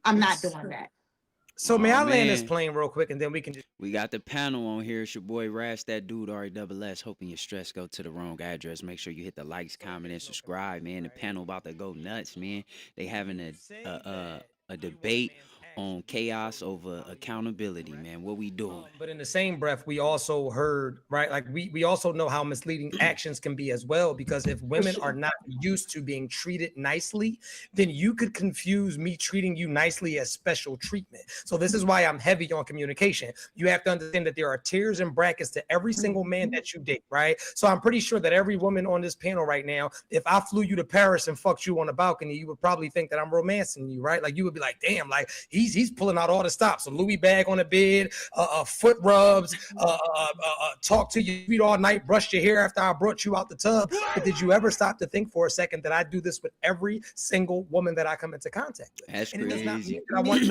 I'm not doing that. So may I land this plane real quick, and then we can just... We got the panel on here. It's your boy Rass, that dude RASS. Hoping your stress go to the wrong address. Make sure you hit the likes, comment, and subscribe, man. The panel about to go nuts, man. They having a debate on chaos over accountability, man. What we doing? But in the same breath, we also heard, right? Like we also know how misleading actions can be as well, because if women are not used to being treated nicely, then you could confuse me treating you nicely as special treatment. So this is why I'm heavy on communication. You have to understand that there are tiers and brackets to every single man that you date, right? So I'm pretty sure that every woman on this panel right now, if I flew you to Paris and fucked you on the balcony, you would probably think that I'm romancing you, right? Like you would be like, damn, like he's pulling out all the stops. A Louis bag on the bed, foot rubs, talk to you all night, brush your hair after I brought you out the tub. But did you ever stop to think for a second that I do this with every single woman that I come into contact with? That's and it does not crazy. mean that I want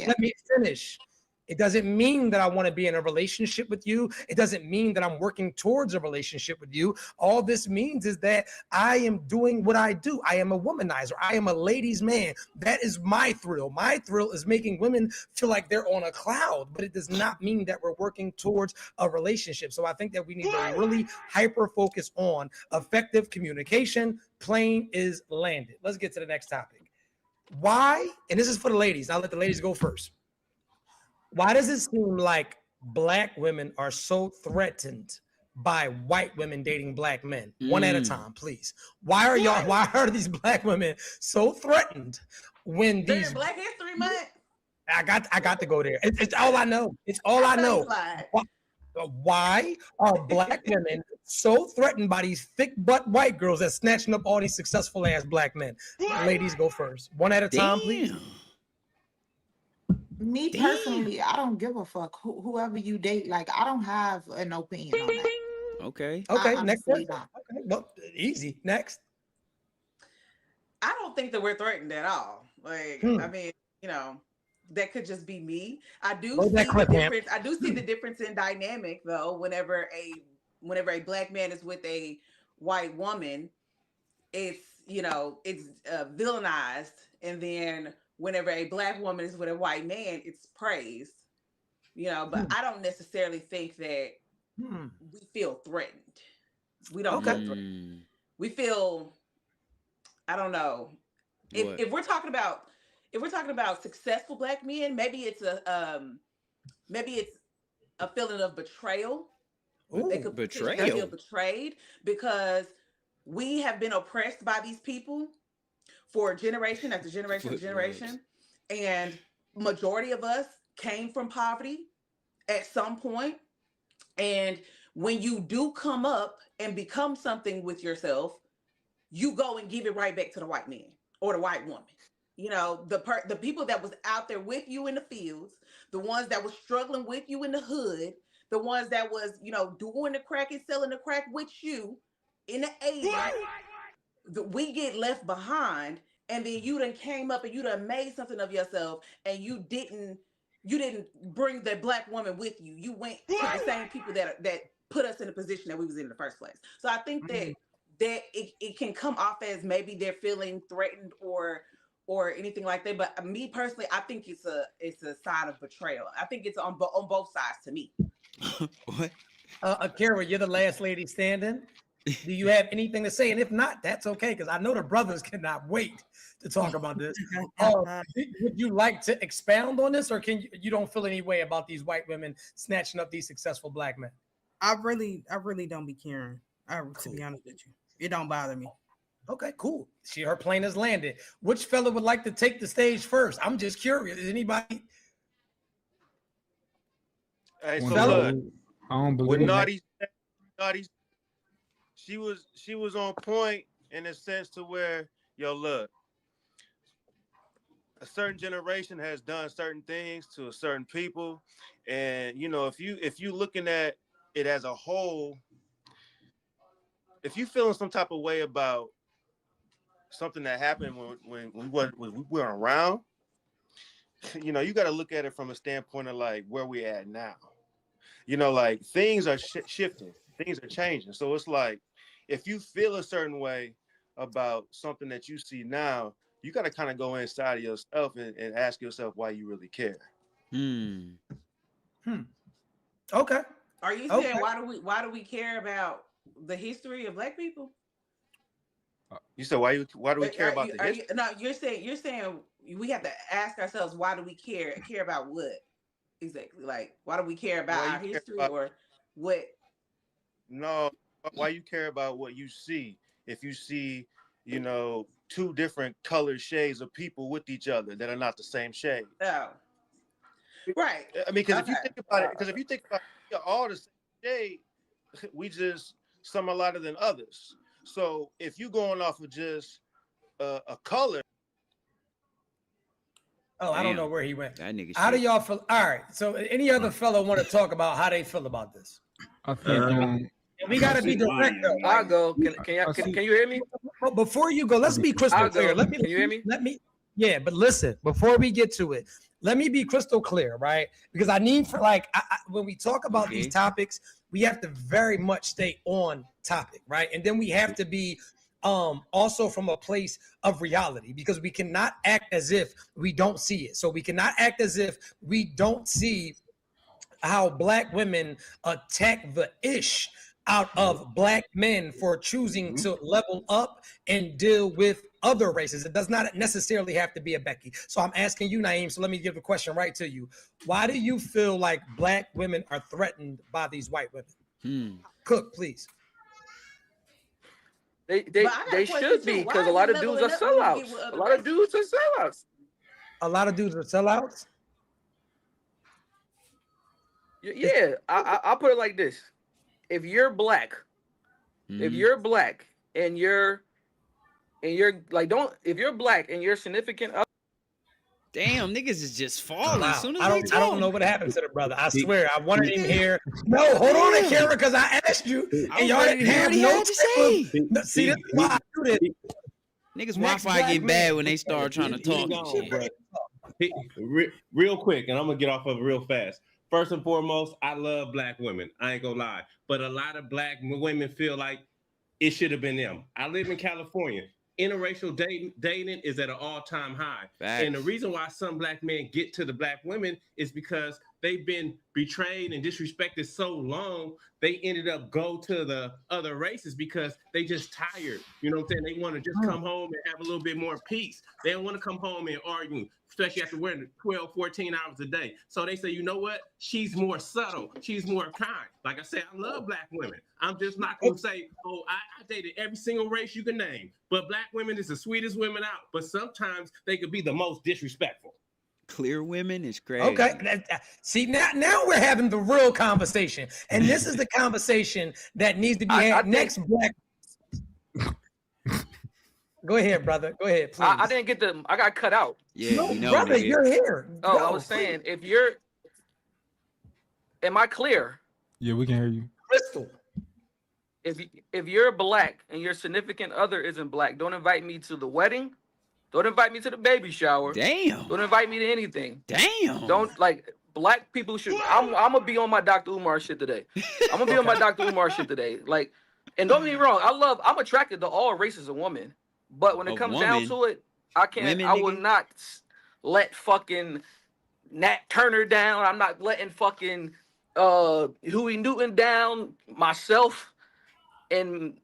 let me finish. It doesn't mean that I want to be in a relationship with you. It doesn't mean that I'm working towards a relationship with you. All this means is that I am doing what I do. I am a womanizer. I am a ladies' man. That is my thrill. My thrill is making women feel like they're on a cloud, but it does not mean that we're working towards a relationship. So I think that we need to really hyper focus on effective communication. Plane is landed. Let's get to the next topic. Why? And this is for the ladies. I'll let the ladies go first. Why does it seem like black women are so threatened by white women dating black men? One at a time, please. Why are these black women so threatened when these Black History Month? I got to go there. It's all I know. It's all I know. Why are black women so threatened by these thick butt white girls that's snatching up all these successful ass black men? Ladies, go first. One at a time, please. Me personally, I don't give a fuck whoever you date. Like, I don't have an opinion on that. Okay. Next one. Okay, well, easy. Next. I don't think that we're threatened at all. Like, I mean, you know, that could just be me. I do see the difference. I do see the difference in dynamic, though. Whenever a black man is with a white woman, it's villainized, and then whenever a black woman is with a white man, it's praised, but I don't necessarily think that we feel threatened. We don't feel threatened. We feel, I don't know. If we're talking about successful black men, maybe it's a feeling of betrayal. Ooh, they could feel betrayed because we have been oppressed by these people for generation after generation after generation. And majority of us came from poverty at some point. And when you do come up and become something with yourself, you go and give it right back to the white man or the white woman. The people that was out there with you in the fields, the ones that was struggling with you in the hood, the ones that was, doing the crack and selling the crack with you in the 80s, we get left behind. And then you done came up and you done made something of yourself, and you didn't bring that black woman with you. You went to the same people that put us in the position that we was in the first place. So I think that it can come off as maybe they're feeling threatened or anything like that. But me personally, I think it's a sign of betrayal. I think it's on both sides to me. What? Kara, you're the last lady standing. Do you have anything to say? And if not, that's okay, because I know the brothers cannot wait to talk about this. Would you like to expound on this, or you don't feel any way about these white women snatching up these successful black men? I really don't be caring. To be honest with you, it don't bother me. Okay, cool. Her plane has landed. Which fella would like to take the stage first? I'm just curious. Is anybody? Hey, so look, I don't believe with it. Naughty, she was on point in a sense to where, look, a certain generation has done certain things to a certain people, and if you looking at it as a whole, if you feeling some type of way about something that happened when we weren't around, you got to look at it from a standpoint of like where we at now. Like things are shifting, things are changing. So it's like, if you feel a certain way about something that you see now, you got to kind of go inside of yourself and ask yourself why you really care. Okay. Are you saying why do we care about the history of Black people? You said why do we care about the history? No, you're saying we have to ask ourselves why do we care about what exactly? Like why do we care about our history or what? No, why you care about what you see? If you see, you know, two different colored shades of people with each other that are not the same shade. Oh, right. I mean, because if you think about it, all the same shade, we just some are lighter than others. So if you going off of just a color. Oh, I don't know where he went. That nigga how do y'all feel? All right. So any other fellow want to talk about how they feel about this? We got to be direct though. I'll go. Can you hear me? But before you go, let's be crystal clear. Can you hear me? Yeah, but listen, before we get to it, let me be crystal clear, right? Because I need for when we talk about these topics, we have to very much stay on topic, right? And then we have to be also from a place of reality, because we cannot act as if we don't see it. So we cannot act as if we don't see how Black women attack the ish out of Black men for choosing to level up and deal with other races. It does not necessarily have to be a Becky. So I'm asking you, Naeem, so let me give the question right to you. Why do you feel like Black women are threatened by these white women? Cook, please. They should be, because a lot of dudes are sellouts. A lot of dudes are sellouts. A lot of dudes are sellouts? Yeah, I'll put it like this. If you're Black, if you're Black and you're like, if you're Black and you're significant other. Damn, niggas is just falling. As soon as I don't know what happened to the brother. I swear, I wanted him here. No, hold on, Kara, because I asked you, and y'all didn't have no to say. See, that's why I do this. Niggas Wi-Fi get bad when they start trying to talk. Real quick, and I'm gonna get off of it real fast. First and foremost, I love Black women. I ain't gonna lie, but a lot of Black women feel like it should have been them. I live in California. Interracial dating is at an all-time high. Facts. And the reason why some Black men get to the Black women is because they've been betrayed and disrespected so long, they ended up go to the other races because they just tired. You know what I'm saying? They want to just come home and have a little bit more peace. They don't want to come home and argue, especially after working 12, 14 hours a day. So they say, you know what? She's more subtle. She's more kind. Like I said, I love Black women. I'm just not going to say, oh, I dated every single race you can name. But Black women is the sweetest women out. But sometimes they could be the most disrespectful. Clear women is crazy. Okay. See, now we're having the real conversation. And this is the conversation that needs to be had next Black. Go ahead, brother. Go ahead, please. I didn't get I got cut out. Yeah, no, brother, you're here. Oh, I was saying, if you're, am I clear? Yeah, we can hear you. Crystal. If you're Black and your significant other isn't Black, don't invite me to the wedding. Don't invite me to the baby shower. Damn. Don't invite me to anything. Damn. Don't, like, Black people should. I'm gonna be on my Dr. Umar shit today. I'm gonna be on my Dr. Umar shit today. Like, and don't get me wrong, I'm attracted to all races of women. But when it comes down to it, I will not let fucking Nat Turner down. I'm not letting fucking Huey Newton down, myself. And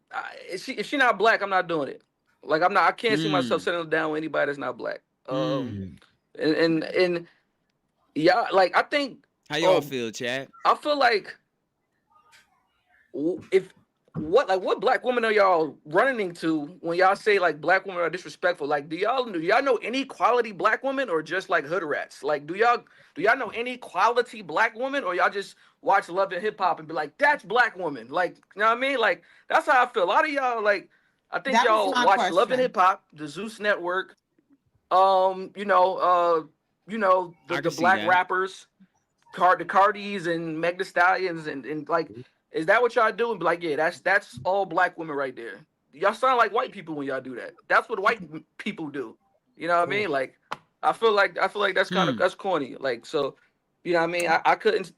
if she not Black, I'm not doing it. Like, I can't see myself settling down with anybody that's not Black. And yeah, like, I think. How y'all feel, Chad? I feel like what Black women are y'all running into when y'all say like Black women are disrespectful? Like, do y'all know any quality Black women or just like hood rats? Like, do y'all know any quality Black women, or y'all just watch Love and Hip Hop and be like, that's Black woman? Like, you know what I mean? Like, that's how I feel. A lot of y'all, like, I think y'all watch Love and Hip Hop, the Zeus Network, the Black rappers, the Cardis and Meg Thee Stallions, and like, is that what y'all do? And be like, yeah, that's all Black women right there. Y'all sound like white people when y'all do that. That's what white people do. You know what I mean? Like, I feel like that's kind of that's corny. Like, so, you know what I mean? I couldn't.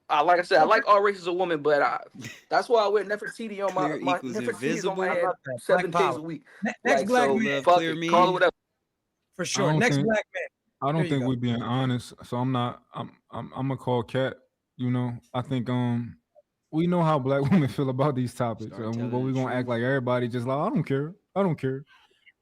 like I said, I like all races of women, but that's why I wear Nefertiti on Clear my equals Nefertiti's on my invisible. head Black 7 days power. a week. Next Like, black so man. Love fuck clear it, men. call it whatever. For sure. Next black man. I don't There you think go. we're being honest. So I'm gonna call Cat. You know, I think we know how black women feel about these topics, Start telling but we're the gonna act truth. like everybody just like I don't care. I don't care.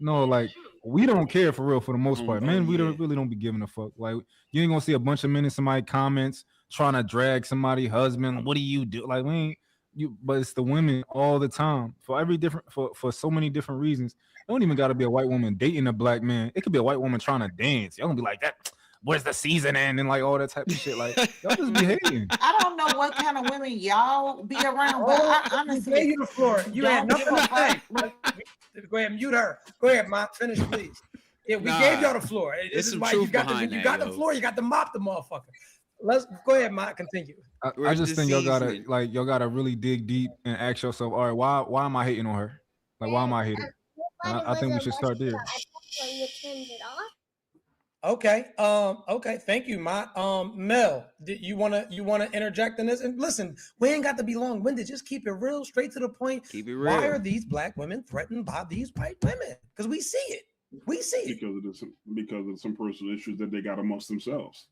No, like we don't care for real for the most part. Men, we really don't be giving a fuck. Like you ain't gonna see a bunch of men in somebody comments trying to drag somebody husband. What do you do? Like we ain't you, but it's the women all the time for every different for so many different reasons. It don't even got to be a white woman dating a black man. It could be a white woman trying to dance. Y'all gonna be like that. Where's the season end and like all that type of shit? Like y'all just be hating. I don't know what kind of women y'all be around, but I honestly gave you the floor. You had don't nothing give to a say. fuck. Go ahead, mute her. Go ahead, Ma. Finish, please. Yeah, we Nah, gave y'all the floor. there's This is some why truth you got behind you that, got the yo. floor. You got to mop the motherfucker. Let's go ahead, Ma. Continue. I Where's just the think seasoning? y'all gotta really dig deep and ask yourself, all right, why am I hating on her? Like why am I hating? And I think we should start there. Okay. Okay. Thank you, Ma. Mel, you wanna interject in this? And listen, we ain't got to be long-winded. Just keep it real, straight to the point. Keep it Why real. are these black women threatened by these white women? Because we see it. We see it. Because of some personal issues that they got amongst themselves.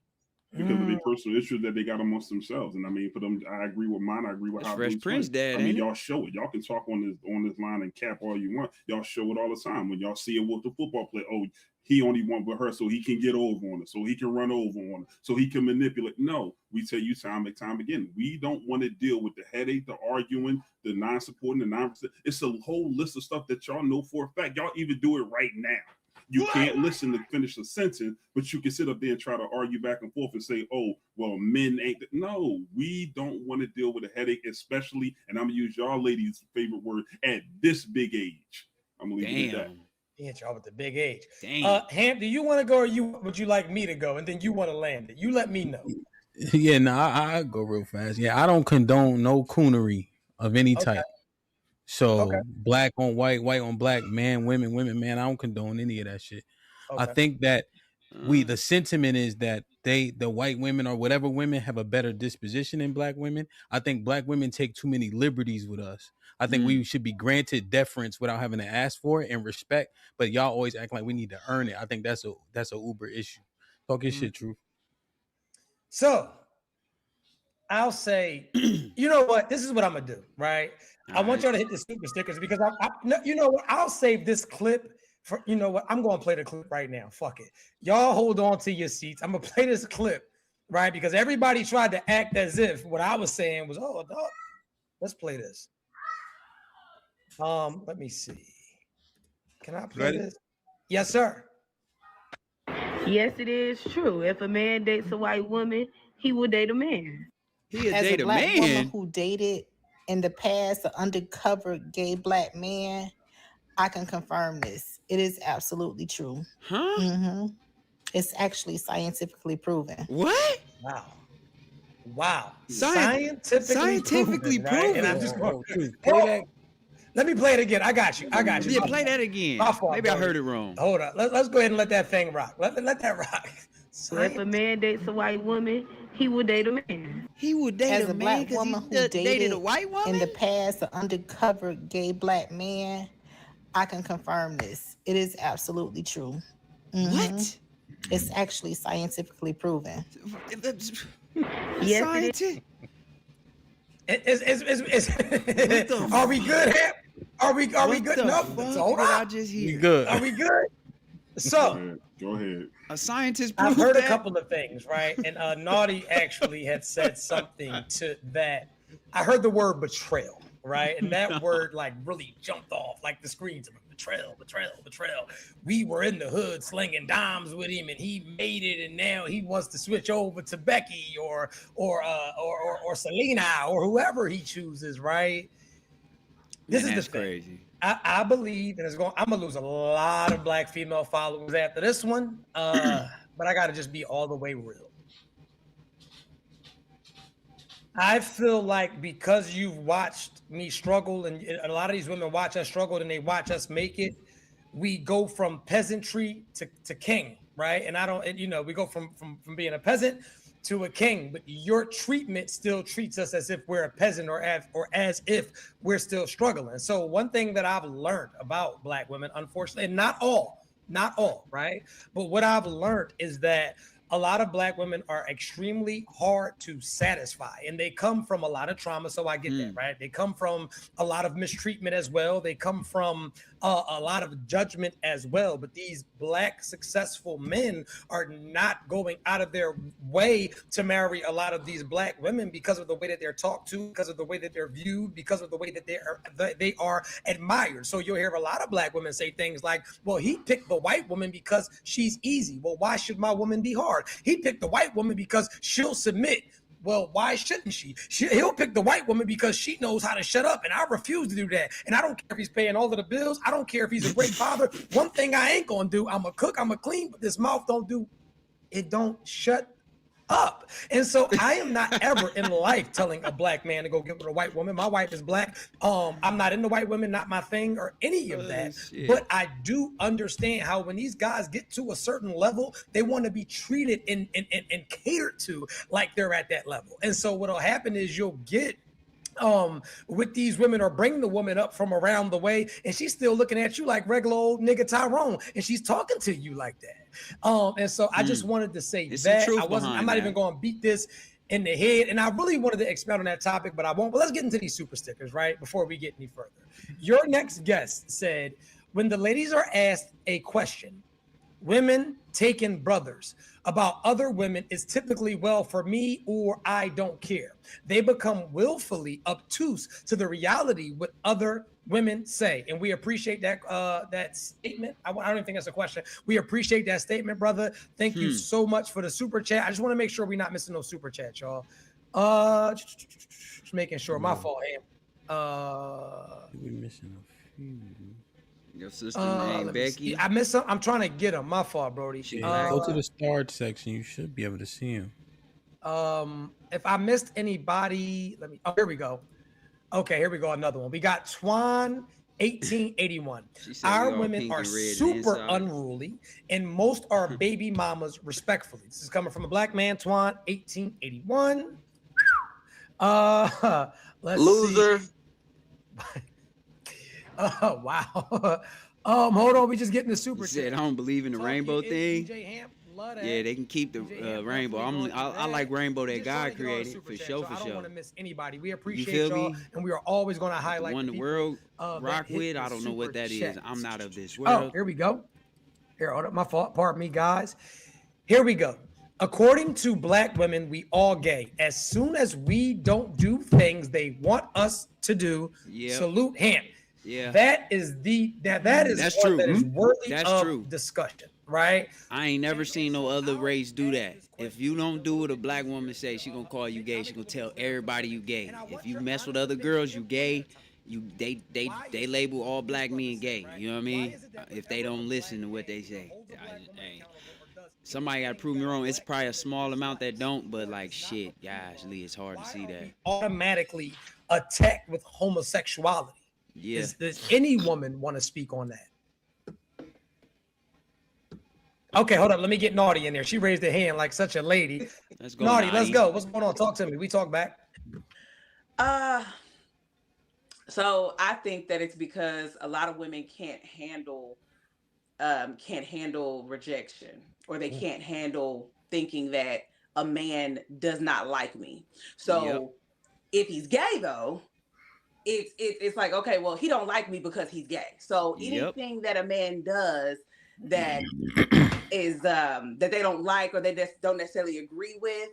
Because of the personal issues that they got amongst themselves. And I mean, for them, I agree with mine. I agree with That's how Fresh Prince dad, I mean, ain't it? y'all show it. Y'all can talk on this line and cap all you want. Y'all show it all the time. When y'all see it with the football player, oh, he only wants with her so he can get over on her, so he can run over on her, so he can manipulate. No, we tell you time and time again, we don't want to deal with the headache, the arguing, the non-supporting, the non. It's a whole list of stuff that y'all know for a fact. Y'all even do it right now. You can't listen to finish a sentence, but you can sit up there and try to argue back and forth and say, oh, well, men ain't. No, we don't want to deal with a headache, especially, and I'm going to use y'all ladies' favorite word, at this big age. I'm going to leave it at that. Hit y'all with the big age. Damn. Ham, do you want to go or would you like me to go? And then you want to land it. You let me know. Yeah, no, I go real fast. Yeah, I don't condone no coonery of any type. So black on white, white on black, man, women, man, I don't condone any of that shit. I think that the sentiment is that the white women or whatever women have a better disposition than black women. I think black women take too many liberties with us. I think we should be granted deference without having to ask for it and respect, but y'all always act like we need to earn it. I think that's a uber issue. Talk your shit, Truth. So I'll say, you know what? This is what I'm gonna do, right? I want y'all to hit the super stickers because you know what? I'll save this clip for, you know what? I'm gonna play the clip right now. Fuck it. Y'all hold on to your seats. I'm gonna play this clip, right? Because everybody tried to act as if what I was saying was, oh, dog. Let's play this. Let me see. Can I play this? Yes, sir. Yes, it is true. If a man dates a white woman, he will date a man. As a black woman who dated in the past an undercover gay black man, I can confirm this. It is absolutely true. Huh? Mm-hmm. It's actually scientifically proven. What? Wow. Scientifically proven. Right? And I'm just going to let me play it again. I got you. Yeah, play that again. Maybe I heard it wrong. Hold on. Let's go ahead and let that thing rock. Let that rock. So if a man dates a white woman, he will date a man. He would date As a black woman who dated a white woman in the past an undercover gay black man, I can confirm this. It is absolutely true. Mm-hmm. What? It's actually scientifically proven. Yes, it is. Are we good? Are we good? No. Hold on. I just hear? Good. Are we good? So go ahead. A scientist. I've heard a couple of things, right? And Naughty actually had said something to that. I heard the word betrayal, right? And that word like really jumped off like the screens of betrayal. We were in the hood slinging dimes with him, and he made it, and now he wants to switch over to Becky or Selena or whoever he chooses, right? This is the thing. Crazy. I believe, and I'm gonna lose a lot of black female followers after this one, but I gotta just be all the way real. I feel like because you've watched me struggle, and a lot of these women watch us struggle, and they watch us make it, we go from peasantry to king, right? And I don't, and, we go from being a peasant to a king, but your treatment still treats us as if we're a peasant or as if we're still struggling. So one thing that I've learned about Black women, unfortunately, and not all, right? But what I've learned is that a lot of Black women are extremely hard to satisfy, and they come from a lot of trauma. So I get that, right? They come from a lot of mistreatment as well. They come from a lot of judgment as well. But these Black successful men are not going out of their way to marry a lot of these Black women because of the way that they're talked to, because of the way that they're viewed, because of the way that they are admired. So you'll hear a lot of Black women say things like, well, he picked the white woman because she's easy. Well, why should my woman be hard? He picked the white woman because she'll submit. Well, why shouldn't she? He'll pick the white woman because she knows how to shut up, and I refuse to do that. And I don't care if he's paying all of the bills. I don't care if he's a great father. One thing I ain't gonna do, I'm a cook, I'm a clean, but this mouth don't shut up. And so I am not ever in life telling a Black man to go get with a white woman. My wife is Black. I'm not into white women, not my thing or any of that. Shit. But I do understand how when these guys get to a certain level, they want to be treated and catered to like they're at that level. And so what'll happen is you'll get with these women, or bring the woman up from around the way, and she's still looking at you like regular old nigga Tyrone, and she's talking to you like that. And so I just wanted to say that I'm not even going to beat this in the head, and I really wanted to expound on that topic, but I won't. But let's get into these super stickers, right? Before we get any further. Your next guest said, when the ladies are asked a question, women taking brothers about other women is typically, well, for me, or I don't care. They become willfully obtuse to the reality what other women say. And we appreciate that that statement. I don't even think that's a question. We appreciate that statement, brother. Thank you so much for the super chat. I just want to make sure we're not missing no super chat, y'all. Just making sure. My fault, we're missing a few. Your sister named Becky. I missed some. I'm trying to get him. My fault, Brody. Go to the starred section. You should be able to see him. If I missed anybody, let me. Oh, here we go. Okay, here we go. Another one. We got Twan 1881. Our women are super unruly, and most are baby mamas. Respectfully, this is coming from a Black man. Twan 1881. Let's loser. See. Oh wow. Hold on, we just getting the super chat. I don't believe in the rainbow thing. Yeah, they can keep the rainbow. I like rainbow that God created for sure. I don't want to miss anybody. We appreciate y'all, and we are always going to highlight the one the world rock with. I don't know what that is. I'm not of this world. Oh, here we go. Here, hold up, my fault. Pardon me, guys. Here we go. According to Black women, we all gay. As soon as we don't do things they want us to do, salute him. Yeah, that is that's true. That is worthy of discussion, right? I ain't never seen no other race do that. If you don't do what a Black woman say, she gonna call you gay. She gonna tell everybody you gay. If you mess with other girls, you gay. They label all Black men gay. You know what I mean? If they don't listen to what they say, somebody gotta prove me wrong. It's probably a small amount that don't, but like shit, gosh, Lee, it's hard to see that. Automatically attacked with homosexuality. Yeah. Does any woman want to speak on that? Okay, hold up. Let me get Naughty in there. She raised her hand like such a lady. Let's go, Naughty, let's go. What's going on? Talk to me. We talk back. So I think that it's because a lot of women can't handle rejection, or they can't handle thinking that a man does not like me. So if he's gay though, it's like, okay, well, he don't like me because he's gay. So anything that a man does that is that they don't like, or they just don't necessarily agree with,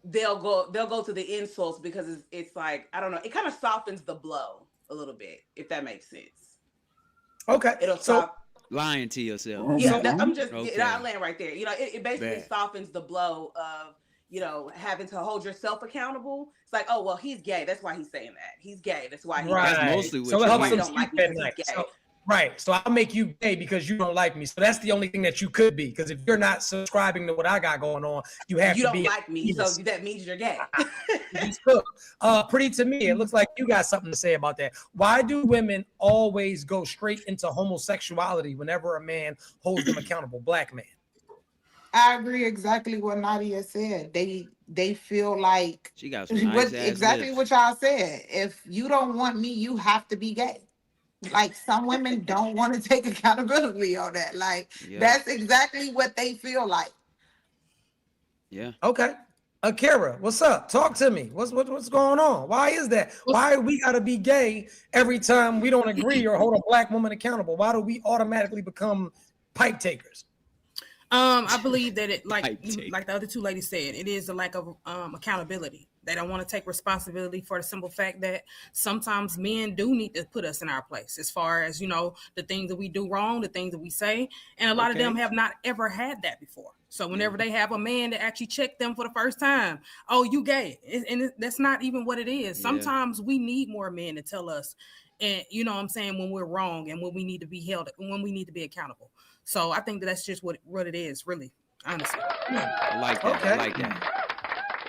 they'll go to the insults, because it's like, I don't know, it kind of softens the blow a little bit, if that makes sense. Okay, it'll stop lying to yourself. Yeah, I'm just I'll land right there. You know, it basically softens the blow of, you know, having to hold yourself accountable. It's like, oh, well, he's gay. That's why he's saying that. He's gay. That's why he's right. That's mostly what so it helps them don't like me because he's gay. Right. So I'll make you gay because you don't like me. So that's the only thing that you could be. Because if you're not subscribing to what I got going on, you have to be. You don't like me, so that means you're gay. Pretty to me, it looks like you got something to say about that. Why do women always go straight into homosexuality whenever a man holds them accountable? Black man. I agree exactly what Nadia said. They feel like She got some nice ass exactly lips. what y'all said. If you don't want me, you have to be gay. Like some women don't want to take accountability on that. Like that's exactly what they feel like. Yeah. Okay. Akira, what's up? Talk to me. What's going on? Why is that? Why we gotta be gay every time we don't agree or hold a black woman accountable? Why do we automatically become pipe takers? I believe that it like the other two ladies said, it is a lack of accountability. They don't want to take responsibility for the simple fact that sometimes men do need to put us in our place as far as, you know, the things that we do wrong, the things that we say. And a lot of them have not ever had that before. So whenever they have a man that actually check them for the first time, oh, you gay. And that's not even what it is. Sometimes we need more men to tell us, and you know what I'm saying, when we're wrong and when we need to be held, when we need to be accountable. So I think that that's just what it is, really, honestly. I like that. I like that.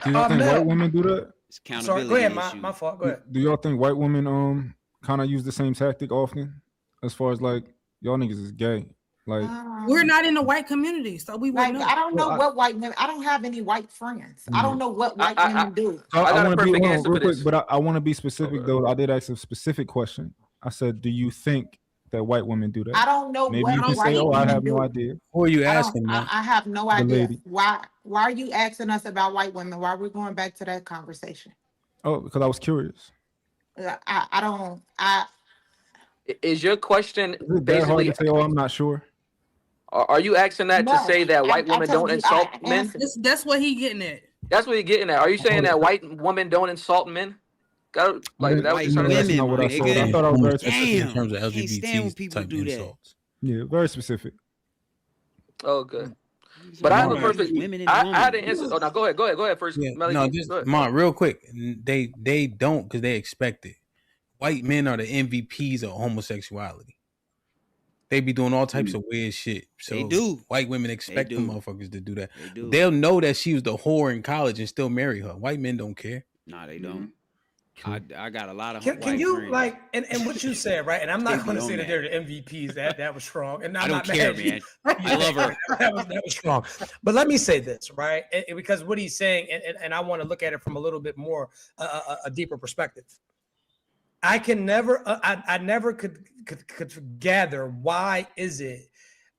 Do y'all think white women do that? It's accountability. Sorry, go ahead, my fault. Go ahead. Do y'all think white women kind of use the same tactic often, as far as like y'all niggas is gay? Like we're not in the white community, so we wouldn't know. I don't know what white women. I don't have any white friends. I don't know what white women do. I want to be real quick, but I want to be specific though. I did ask a specific question. I said, do you think that white women do that? I don't know. Maybe what you can say, "Oh, I have no idea." Who are you asking? I have no idea. Why are you asking us about white women? Why are we going back to that conversation? Oh, because I was curious. I don't. Is your question Is it that basically? hard to say, "Oh, I'm not sure"? Are you asking that to say that white women don't insult men? That's what he getting at. That's what you're getting at. Are you saying that white women don't insult men? Like that was That's not what I said. I thought I was very specific in terms of LGBT type insults. Yeah, very specific. Oh, good. But I have a perfect. I had an answer. Oh, now go ahead first. Yeah, Melody, no, just real quick. They don't because they expect it. White men are the MVPs of homosexuality. They be doing all types of weird shit. So they do. White women expect them motherfuckers to do that. They'll know that she was the whore in college and still marry her. White men don't care. Nah, they don't. I got a lot of. Can you friends. Like and what you said, right? And I'm not going to say that they're the MVPs. That was strong. And I don't care, man. I love her. that was strong. But let me say this, right? Because what he's saying, and I want to look at it from a little bit more a deeper perspective. I can never, I never could gather why is it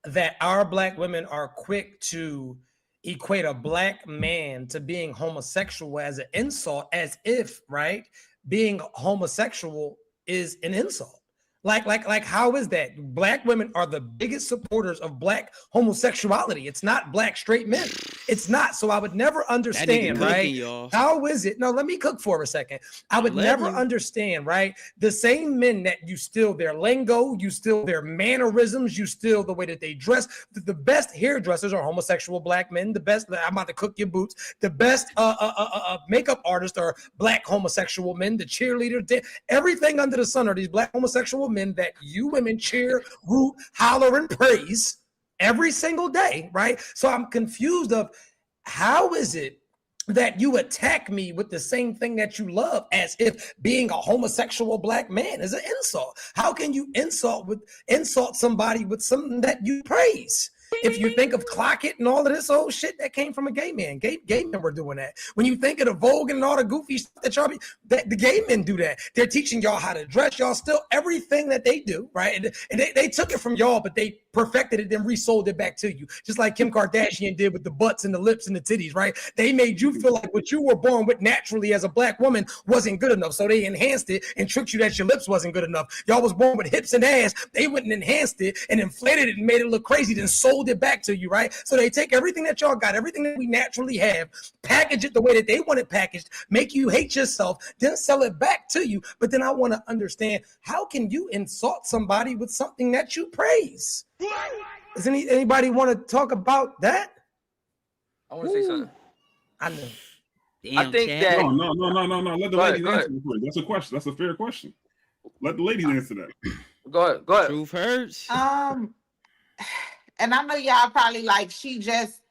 that our black women are quick to equate a black man to being homosexual as an insult, as if, right, being homosexual is an insult. Like, how is that? Black women are the biggest supporters of black homosexuality. It's not black straight men. It's not. So I would never understand, right? How is it? No, let me cook for a second. I would never understand, right? The same men that you steal their lingo, you steal their mannerisms, you steal the way that they dress. The best hairdressers are homosexual black men. The best, I'm about to cook your boots. The best makeup artists are black homosexual men. The cheerleaders, everything under the sun are these black homosexual men that you women cheer, root, holler, and praise every single day, right? So I'm confused of how is it that you attack me with the same thing that you love, as if being a homosexual black man is an insult. How can you insult somebody with something that you praise? If you think of Clock It and all of this old shit that came from a gay man, gay men were doing that. When you think of the Vogue and all the goofy stuff that y'all the gay men do that. They're teaching y'all how to dress. Y'all still everything that they do, right? And they took it from y'all, but they perfected it, then resold it back to you. Just like Kim Kardashian did with the butts and the lips and the titties, right? They made you feel like what you were born with naturally as a black woman wasn't good enough. So they enhanced it and tricked you that your lips wasn't good enough. Y'all was born with hips and ass. They went and enhanced it and inflated it and made it look crazy, then sold it back to you, right? So they take everything that y'all got, everything that we naturally have, package it the way that they want it packaged, make you hate yourself, then sell it back to you. But then I want to understand, how can you insult somebody with something that you praise? Does anybody want to talk about that? I want to say something. I know. I think that no. Let the ladies answer the question. That's a question. That's a fair question. Let the ladies answer that. Go ahead. Truth hurts. And I know y'all probably like, she just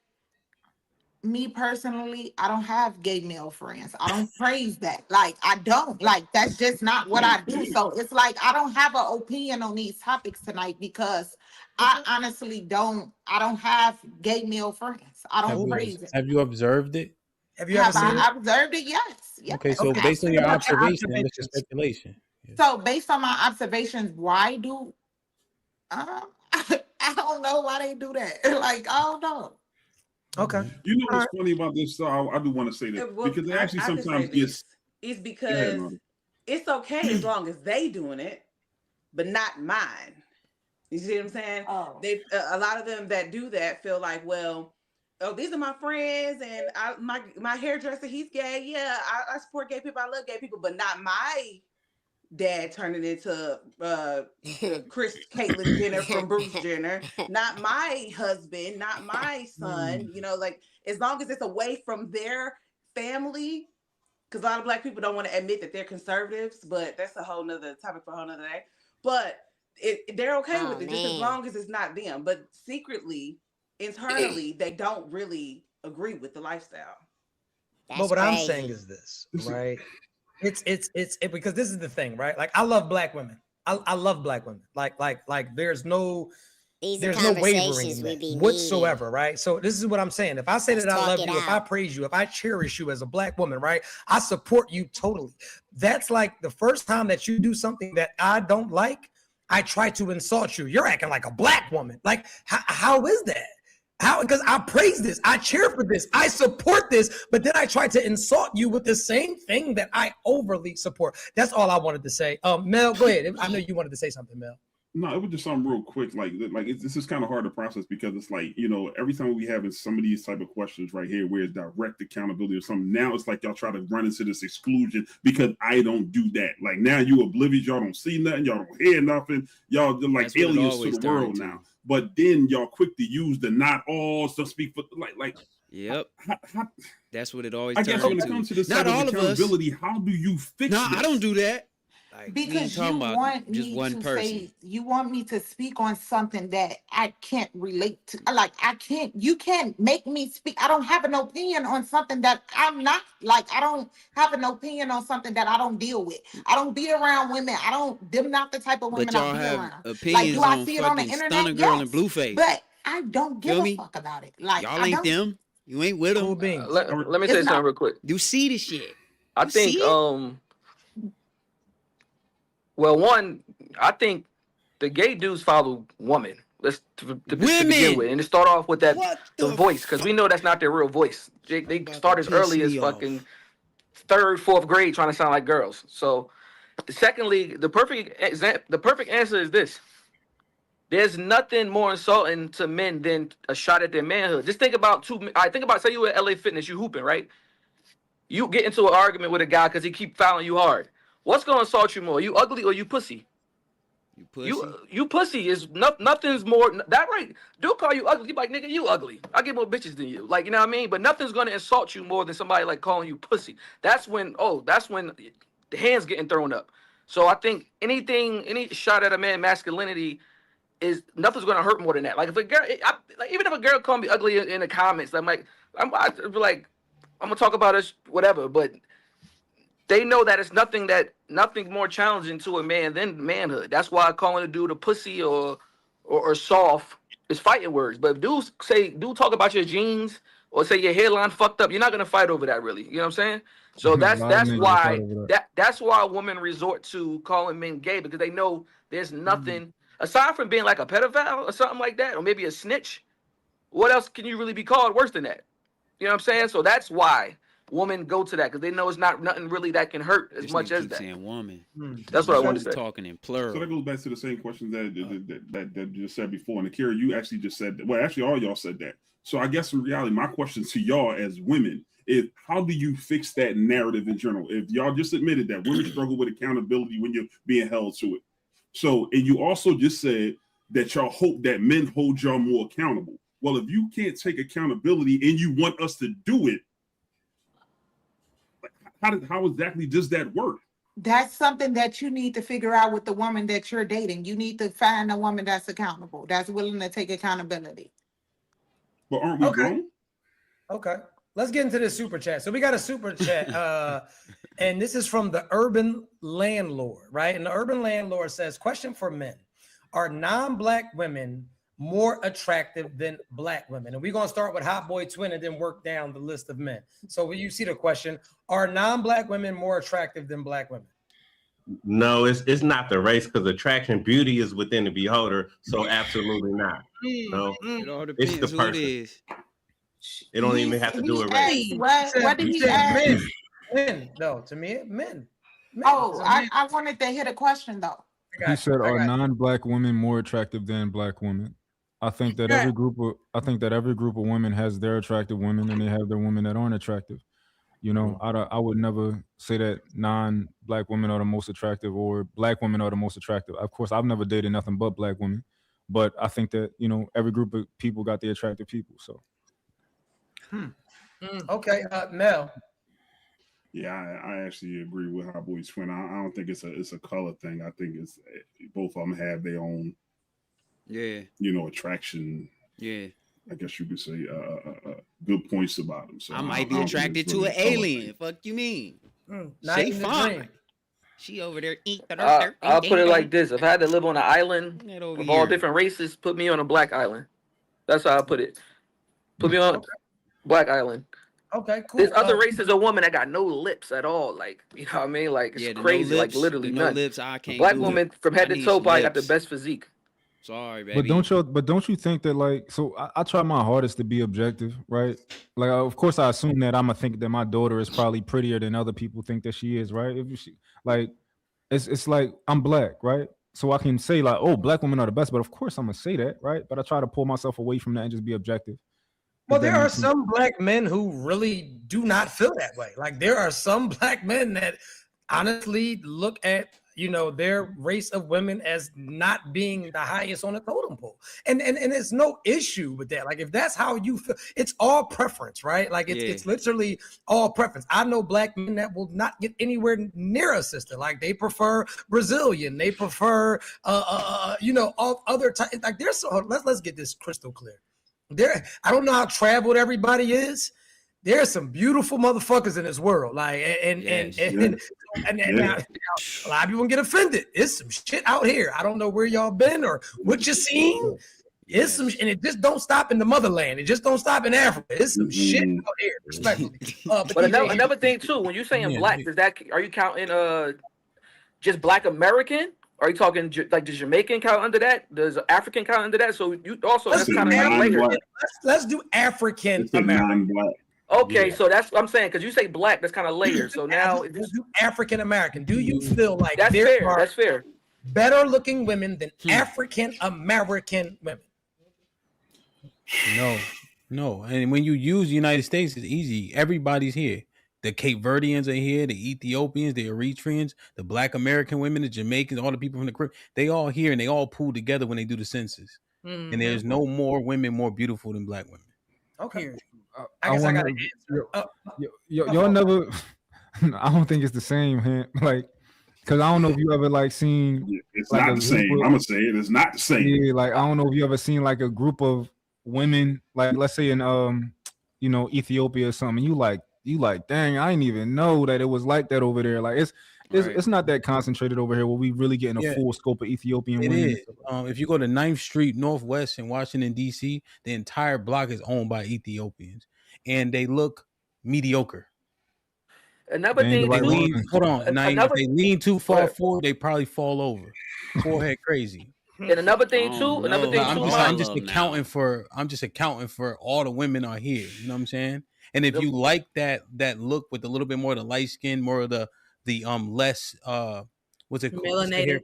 me personally, I don't have gay male friends. I don't praise that. Like, I don't. Like, that's just not what I do. So it's like I don't have an opinion on these topics tonight because I honestly don't. I don't have gay male friends. I don't praise it. Have you observed it? Have you ever seen I observed it? Yes. Okay, so based on your observation, this is speculation. So based on my observations, why do I don't know why they do that. Like, I don't know. Okay. You know what's funny about this? So I do want to say that because it actually sometimes gets. It's because it's okay as long as they doing it, but not mine. You see what I'm saying? Oh. They a lot of them that do that feel like, well, oh, these are my friends, and my hairdresser, he's gay. Yeah, I support gay people. I love gay people, but not my dad turning into Caitlyn Jenner from Bruce Jenner. Not my husband, not my son. You know, like as long as it's away from their family, because a lot of Black people don't want to admit that they're conservatives, but that's a whole nother topic for a whole nother day. But they're okay with it just as long as it's not them. But secretly, internally, they don't really agree with the lifestyle. But what I'm saying is this, right? It's because this is the thing, right? Like I love Black women. I love Black women. Like there's no wavering in that whatsoever, right? So this is what I'm saying. If I say that I love you, if I praise you, if I cherish you as a Black woman, right? I support you totally. That's like the first time that you do something that I don't like, I try to insult you. You're acting like a Black woman. Like how is that? How? Because I praise this, I cheer for this, I support this, but then I try to insult you with the same thing that I overly support. That's all I wanted to say. Mel, go ahead. I know you wanted to say something, Mel. No, it was just something real quick. This is kind of hard to process because it's like, you know, every time we have some of these type of questions right here where it's direct accountability or something, now it's like y'all try to run into this exclusion because I don't do that. Like now you oblivious, y'all don't see nothing, y'all don't hear nothing, y'all are like aliens to the world now. But then y'all quick to use the not all to speak for like. Yep. That's what it always. I guess when it comes to this type of accountability, how do you fix? No, I don't do that. Like, because you want me to say, you want me to speak on something that I can't relate to. Like you can't make me speak. I don't have an opinion on something that I'm not like. I don't have an opinion on something that I don't deal with. I don't be around women. Them not the type of women I be around. Opinions like, do I see it on the internet? Stunner girl in Blueface. But I don't give a fuck about it. Like y'all ain't them. You ain't with them. Let me say something real quick. You see the shit. I think well, one, I think the gay dudes follow women. To begin with, and to start off with that the voice, because we know that's not their real voice. They start as early as fucking 3rd, 4th grade trying to sound like girls. So, secondly, the perfect answer is this: there's nothing more insulting to men than a shot at their manhood. Just think about say you were at LA Fitness, you hooping, right? You get into an argument with a guy because he keep fouling you hard. What's gonna insult you more? You ugly or you pussy? You pussy. You pussy is nothing's more that right. Dude call you ugly, you like nigga, you ugly. I get more bitches than you. Like, you know what I mean? But nothing's gonna insult you more than somebody like calling you pussy. That's when the hands getting thrown up. So I think any shot at a man masculinity is nothing's gonna hurt more than that. Like if a girl, even if a girl call me ugly in the comments, I'm gonna talk about this whatever, but they know that it's nothing more challenging to a man than manhood. That's why calling a dude a pussy or soft is fighting words. But if dudes talk about your jeans or say your hairline fucked up, you're not gonna fight over that really. You know what I'm saying? So that's why women resort to calling men gay, because they know there's nothing aside from being like a pedophile or something like that, or maybe a snitch. What else can you really be called worse than that? You know what I'm saying? So that's why women go to that, because they know it's not nothing really that can hurt as much as that. Saying woman. That's what I wanted to say. Talking in plural. So that goes back to the same question that you just said before. And Akira, you actually just said that. Well, actually, all y'all said that. So I guess in reality, my question to y'all as women is, how do you fix that narrative in general? If y'all just admitted that women struggle with accountability when you're being held to it. So, and you also just said that y'all hope that men hold y'all more accountable. Well, if you can't take accountability and you want us to do it, how exactly does that work? That's something that you need to figure out with the woman that you're dating. You need to find a woman that's accountable, that's willing to take accountability. But aren't we grown? Okay. Let's get into this super chat. So we got a super chat, and this is from the Urban Landlord, right? And the Urban Landlord says, question for men. Are non-Black women more attractive than Black women? And we're going to start with Hot Boy Twin and then work down the list of men. So when you see the question, are non-Black women more attractive than Black women? No, it's not the race, because attraction, beauty is within the beholder. So absolutely not. No, It all depends it's the who it person. is. It don't even have to do with race. What did he ask? Men, no, to me, men. Oh, I wanted to hear the question though. He said, "Are non-Black women more attractive than Black women?" I think that every group of women has their attractive women, and they have their women that aren't attractive. You know, I would never say that non-Black women are the most attractive or Black women are the most attractive. Of course, I've never dated nothing but Black women, but I think that, you know, every group of people got the attractive people. So, okay, Mel. Yeah, I actually agree with Hot Boy Twin. I don't think it's a color thing. I think it's both of them have their own, you know, attraction. Yeah. I guess you could say good points about them. So I might be attracted to an alien. Fuck you mean? She fine. She over there eat the dirt. I'll put it like this: if I had to live on an island of all different races, put me on a Black island. That's how I put it. Put me on Black island. Okay, cool. There's other races of women that got no lips at all. Like, you know what I mean? Like, it's crazy. No lips, like, literally no none. lips. I can't. Black women from head to toe probably got the best physique. Sorry, baby. But don't you think that, like, so I try my hardest to be objective, right? Like, of course, I assume that I'm gonna think that my daughter is probably prettier than other people think that she is, right? If she, like, it's like I'm Black, right? So I can say like, oh, Black women are the best, but of course I'm gonna say that, right? But I try to pull myself away from that and just be objective. Well, there are some Black men who really do not feel that way. Like, there are some Black men that honestly look at, you know, their race of women as not being the highest on the totem pole. And there's no issue with that. Like, if that's how you feel, it's all preference, right? Like, it's literally all preference. I know Black men that will not get anywhere near a sister. Like, they prefer Brazilian. They prefer, you know, all other types. Like, there's so, let's get this crystal clear. I don't know how traveled everybody is. There's some beautiful motherfuckers in this world. Like, and now, a lot of people get offended. It's some shit out here. I don't know where y'all been or what you seen. It's some, and it just don't stop in the motherland. It just don't stop in Africa. It's some shit out here, respectfully. But another thing too, when you're saying Black, are you counting just Black American? Are you talking like does Jamaican count under that? Does African count under that? So you also that's kind of layered. Let's do African American. Okay, so that's what I'm saying, because you say Black, that's kind of layered. So now let's do African American. Do you feel like that's fair? That's fair. Better looking women than African American women? No. And when you use the United States, it's easy. Everybody's here. The Cape Verdeans are here, the Ethiopians, the Eritreans, the Black American women, the Jamaicans, all the people from the Caribbean, they all here and they all pool together when they do the census. And there's no more women more beautiful than Black women. Okay. I guess I got to answer. Y'all never, I don't think it's the same, man. Like, because I don't know if you ever like seen. It's like not the same. I'm going to say it. It's not the same. Yeah, like, I don't know if you ever seen like a group of women, like, let's say in, you know, Ethiopia or something. You like, dang, I didn't even know that it was like that over there. Like, it's not that concentrated over here where we really getting a full scope of Ethiopian women. Is. If you go to 9th Street Northwest in Washington, D.C., the entire block is owned by Ethiopians. And they look mediocre. Another thing, hold on. Now, if they lean too far forward, they probably fall over. Forehead crazy. And another thing too. I'm just accounting for all the women are here. You know what I'm saying? And if you like that look with a little bit more of the light skin, more of the less what's it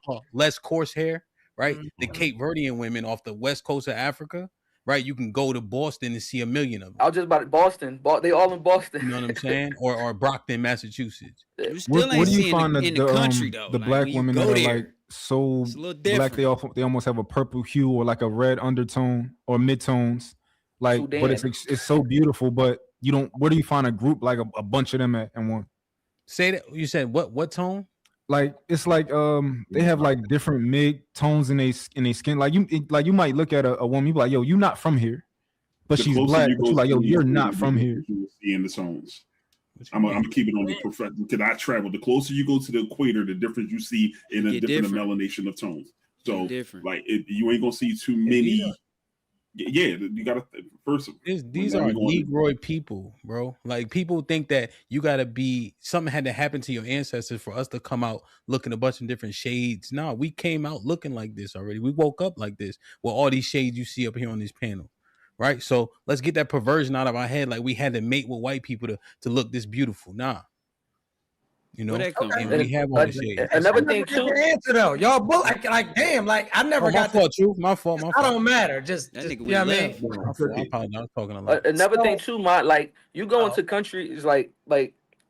called? Less coarse hair, right? Mm-hmm. The Cape Verdean women off the west coast of Africa, right? You can go to Boston and see a million of them. I was just about Boston. They all in Boston. You know what I'm saying? or Brockton, Massachusetts. You still ain't seeing in the country though. The Black women that are like so Black, they almost have a purple hue or like a red undertone or midtones. Like, Sudan. But it's so beautiful, but you don't. Where do you find a group like a bunch of them at one? Say that you said what tone? Like it's like they have like different mid tones in their skin. Like you might look at a woman, you be like, yo, you not from here, but she's black. But you're like, yo, you're not from here. You will see in the tones. I'm gonna keep it on the professional because I travel. The closer you go to the equator, the difference you see in a different melanation of tones. So, like, you ain't gonna see too many. Yeah, you gotta first. These are Negroid people, bro. Like, people think that you gotta be something had to happen to your ancestors for us to come out looking a bunch of different shades. No, we came out looking like this already. We woke up like this with all these shades you see up here on this panel. Right, so let's get that perversion out of our head. Like, we had to mate with white people to look this beautiful. Nah, you know. And we have all the shades. Another thing too. Answer though, y'all both like damn, like I never got my fault, Truth. My fault. I don't matter. Just you know what I mean. I was talking a lot. Another thing too, like you go into countries like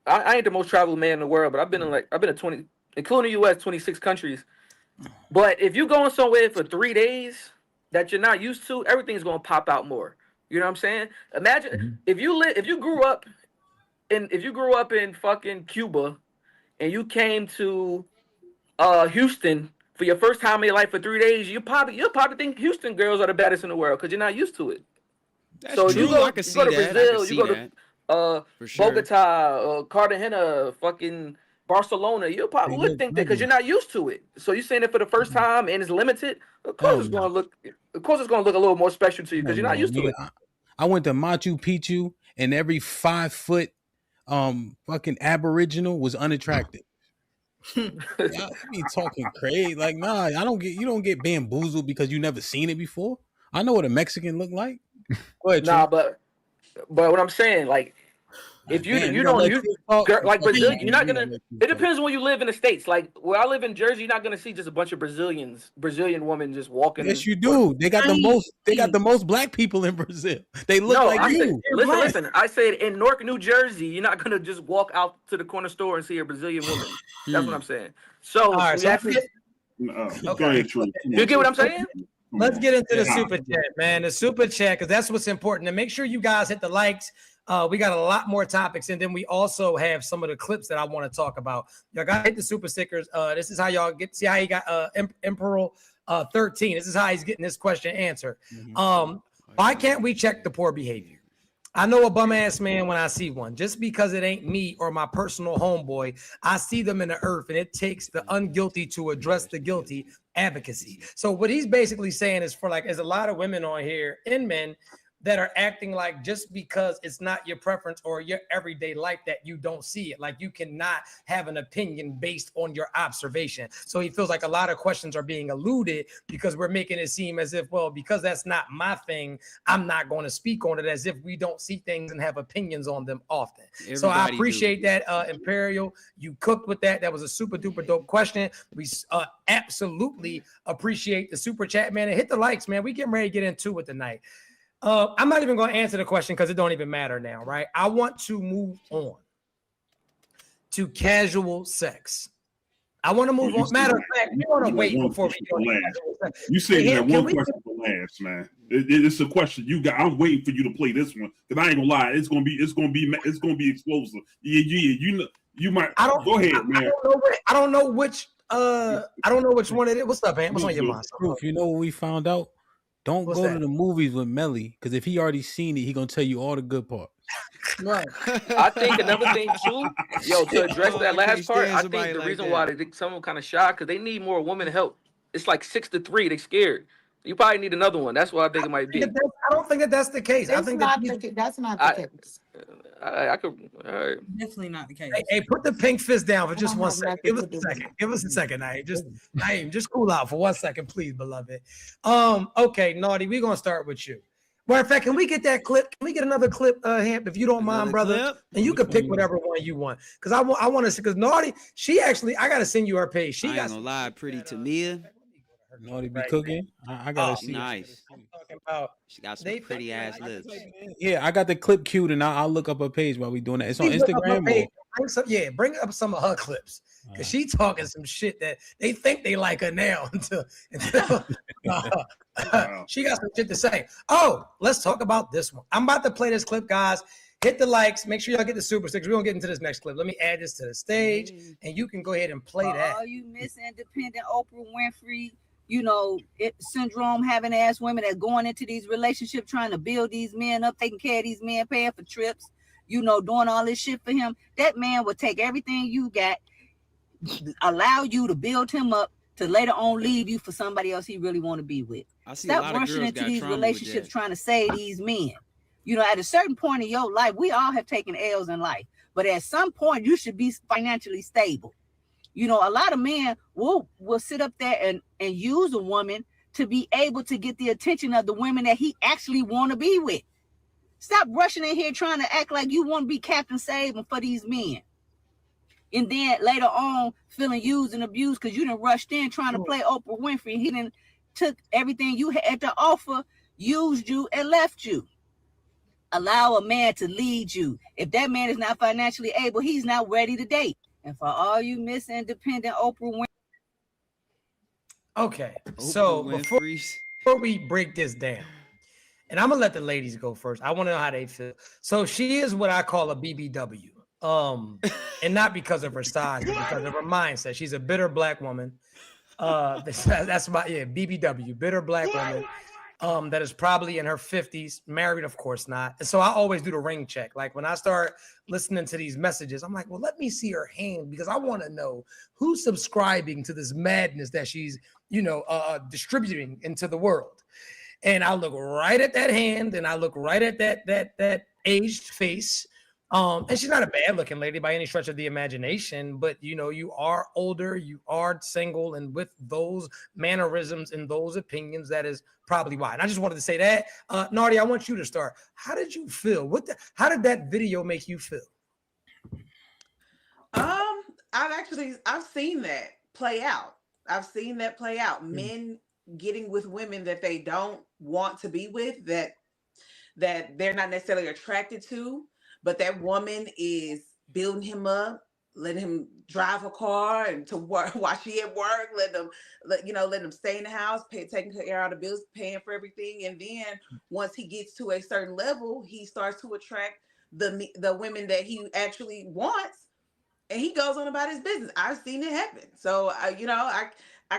I ain't the most traveled man in the world, but I've been in 20, including the U.S., 26 countries. But if you going somewhere for 3 days that you're not used to, everything's gonna pop out more. You know what I'm saying? Imagine if you grew up in fucking Cuba and you came to Houston for your first time in your life for 3 days, you'll probably think Houston girls are the baddest in the world because you're not used to it. That's so true. You go I can to see that. Brazil, you go to Bogota, Cartagena, fucking Barcelona, you probably would think that because you're not used to it. So you're saying it for the first time and it's limited. Of course, it's gonna look a little more special to you because you're not used to it. I went to Machu Picchu and every 5 foot fucking Aboriginal was unattractive. Y'all be talking crazy. Like, nah, you don't get bamboozled because you never seen it before. I know what a Mexican look like. Go ahead, nah, but what I'm saying, like, if Brazil, you're not gonna. It depends where you live in the States. Like where I live in Jersey, you're not gonna see just a bunch of Brazilian women just walking. Yes, you do. They got the most black people in Brazil. They look like you. Listen. I said in Newark, New Jersey, you're not gonna just walk out to the corner store and see a Brazilian woman. That's what I'm saying. So, all right, you get what I'm saying? Let's get into the super chat, man. The super chat, because that's what's important. And make sure you guys hit the likes. We got a lot more topics, and then we also have some of the clips that I want to talk about. Y'all got to hit the super stickers. This is how y'all see how he got Emperor 13. This is how he's getting this question answered. Why can't we check the poor behavior? I know a bum ass man when I see one. Just because it ain't me or my personal homeboy, I see them in the earth, and it takes the unguilty to address the guilty. Advocacy. So what he's basically saying is there's a lot of women on here and men that are acting like just because it's not your preference or your everyday life that you don't see it. Like you cannot have an opinion based on your observation. So he feels like a lot of questions are being eluded because we're making it seem as if, well, because that's not my thing, I'm not going to speak on it, as if we don't see things and have opinions on them often. So I appreciate that, Imperial. You cooked with that. That was a super duper dope question. We absolutely appreciate the super chat, man. And hit the likes, man. We getting ready to get into it tonight. I'm not even going to answer the question because it don't even matter now, right? I want to move on to casual sex. I want to move on. Matter of fact, we want to wait before we go. You said you had one question for last, man. It's a question you got. I'm waiting for you to play this one because I ain't gonna lie. It's gonna be explosive. Yeah. You might. Go ahead, man. I don't know which one it is. What's up, man? What's on your mind? You know what we found out? Don't go to the movies with Melly, because if he already seen it, he gonna tell you all the good parts. Right. I think another thing too, to address that last part, I think the reason why someone kind of shocked because they need more women help. It's like 6-3. They scared. You probably need another one. That's what I think it might be. I don't think that's the case. I think that's not the case. I could. Definitely not the case. Hey, put the pink fist down for just 1 second. Give us a second, Naeem. Just cool out for 1 second, please, beloved. Okay, Naughty, we're gonna start with you. Matter of fact, can we get that clip? Can we get another clip, Hamp, if you don't mind, brother? And you can pick whatever one you want. Because I want to see, because Naughty, I gotta send you her page. She got gonna lie, pretty Tamia. Naughty be cooking. I gotta see. Nice. She got some pretty ass lips. Yeah, I got the clip queued, and I'll look up her page while we doing that. It's on Instagram. Bring up some of her clips because she talking some shit that they think they like her now until she got some shit to say. Oh, let's talk about this one. I'm about to play this clip, guys. Hit the likes. Make sure y'all get the super sticks. We're gonna get into this next clip. Let me add this to the stage, and you can go ahead and play that. All you Miss Independent Oprah Winfrey syndrome having ass women that going into these relationships trying to build these men up, taking care of these men, paying for trips, doing all this shit for him. That man will take everything you got, allow you to build him up, to later on leave you for somebody else he really want to be with. Stop rushing into these relationships trying to save these men. At a certain point in your life, we all have taken L's in life, but at some point you should be financially stable. A lot of men will sit up there and use a woman to be able to get the attention of the women that he actually want to be with. Stop rushing in here trying to act like you want to be Captain Saving for these men. And then later on feeling used and abused because you done rushed in trying to play Oprah Winfrey. He done took everything you had to offer, used you, and left you. Allow a man to lead you. If that man is not financially able, he's not ready to date. And for all you Miss Independent Oprah Winfrey. Okay, so before we break this down, and I'm gonna let the ladies go first. I want to know how they feel. So she is what I call a BBW. And not because of her size, but because of her mindset. She's a bitter black woman. That's my BBW, bitter black woman. That is probably in her 50s, married, of course not. And so I always do the ring check. Like when I start listening to these messages, I'm like, well, let me see her hand because I want to know who's subscribing to this madness that she's, distributing into the world. And I look right at that hand, and I look right at that aged face. And she's not a bad looking lady by any stretch of the imagination, but you are older, you are single, and with those mannerisms and those opinions, that is probably why. And I just wanted to say that. Nardi, I want you to start. How did you feel? How did that video make you feel? I've seen that play out. Men getting with women that they don't want to be with, that they're not necessarily attracted to. But that woman is building him up, letting him drive a car and to work while she at work, letting him stay in the house, taking care of the bills, paying for everything. And then once he gets to a certain level, he starts to attract the women that he actually wants, and he goes on about his business. I've seen it happen. So I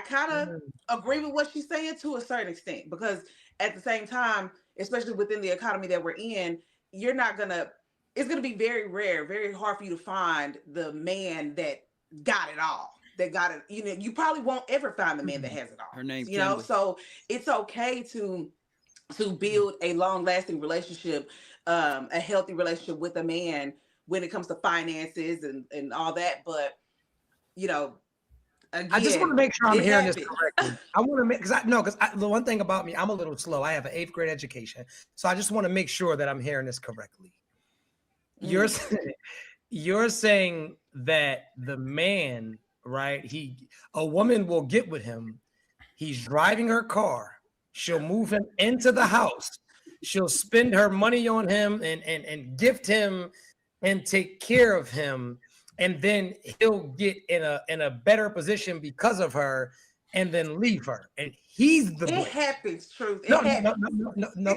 kind of agree with what she's saying to a certain extent, because at the same time, especially within the economy that we're in, it's going to be very rare, very hard for you to find the man that got it all. That got it. You probably won't ever find the man that has it all. Her name's so it's okay to build a long-lasting relationship, a healthy relationship with a man when it comes to finances and all that. But again, I just want to make sure I'm hearing this correctly. I want to make because the one thing about me, I'm a little slow. I have an 8th grade education, so I just want to make sure that I'm hearing this correctly. You're saying that the man, right? A woman will get with him. He's driving her car. She'll move him into the house. She'll spend her money on him and gift him and take care of him. And then he'll get in a better position because of her and then leave her. And he's the blame. It happens, truth. No,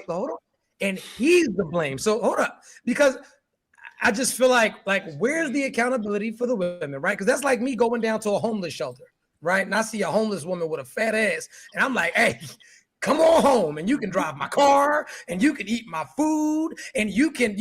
hold on. And he's the blame. So hold up, because I just feel like where's the accountability for the women, right? Because that's like me going down to a homeless shelter, right? And I see a homeless woman with a fat ass, and I'm like, hey, come on home, and you can drive my car, and you can eat my food, and you can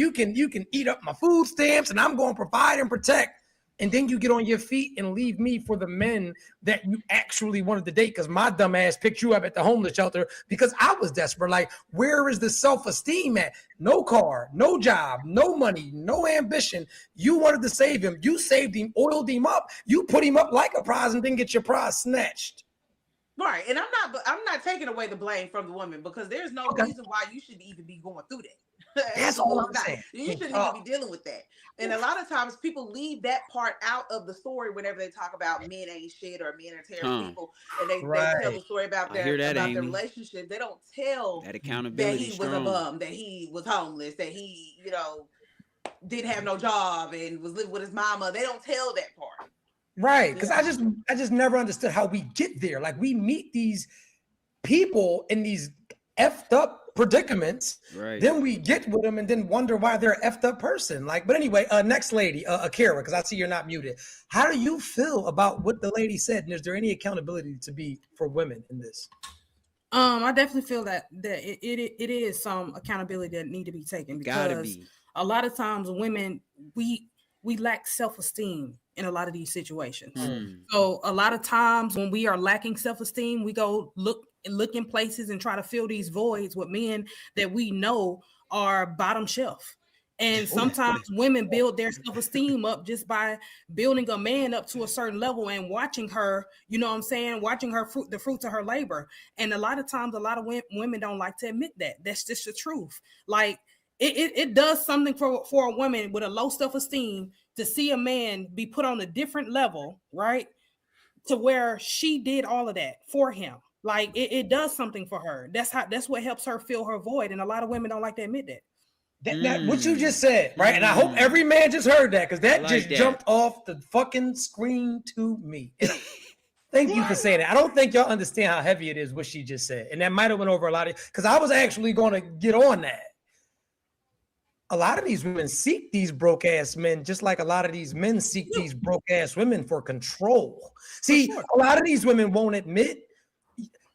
eat up my food stamps, and I'm going to provide and protect. And then you get on your feet and leave me for the men that you actually wanted to date, because my dumb ass picked you up at the homeless shelter because I was desperate. Like, where is the self-esteem at? No car, no job, no money, no ambition. You wanted to save him. You saved him, oiled him up. You put him up like a prize and then get your prize snatched. Right. And I'm not taking away the blame from the woman, because there's no reason why you should even be going through that. That's all I'm saying. You shouldn't even be dealing with that. And a lot of times people leave that part out of the story whenever they talk about men ain't shit or men are terrible people, and they tell the story about their relationship. They don't tell that accountability that he was a bum, that he was homeless, that he didn't have no job and was living with his mama. They don't tell that part. Right. Because I just never understood how we get there. Like, we meet these people in these effed up predicaments. Right. Then we get with them and then wonder why they're an effed up person. Like, but anyway, next lady, Akira, because I see you're not muted. How do you feel about what the lady said? And is there any accountability to be for women in this? I definitely feel that it is some accountability that need to be taken, because a lot of times women, we lack self-esteem in a lot of these situations. So a lot of times when we are lacking self-esteem, we go look in places and try to fill these voids with men that we know are bottom shelf. And sometimes women build their self-esteem up just by building a man up to a certain level and watching her, you know what I'm saying? Watching her the fruits of her labor. And a lot of times, a lot of women don't like to admit that. That's just the truth. Like it does something for a woman with a low self-esteem to see a man be put on a different level, right? To where she did all of that for him. Like it does something for her. That's what helps her fill her void. And a lot of women don't like to admit that. That what you just said, right? And I hope every man just heard that, because that just jumped off the fucking screen to me. Thank you for saying that. I don't think y'all understand how heavy it is what she just said. And that might have went over a lot of, because I was actually going to get on that. A lot of these women seek these broke ass men, just like a lot of these men seek these broke ass women for control. See, a lot of these women won't admit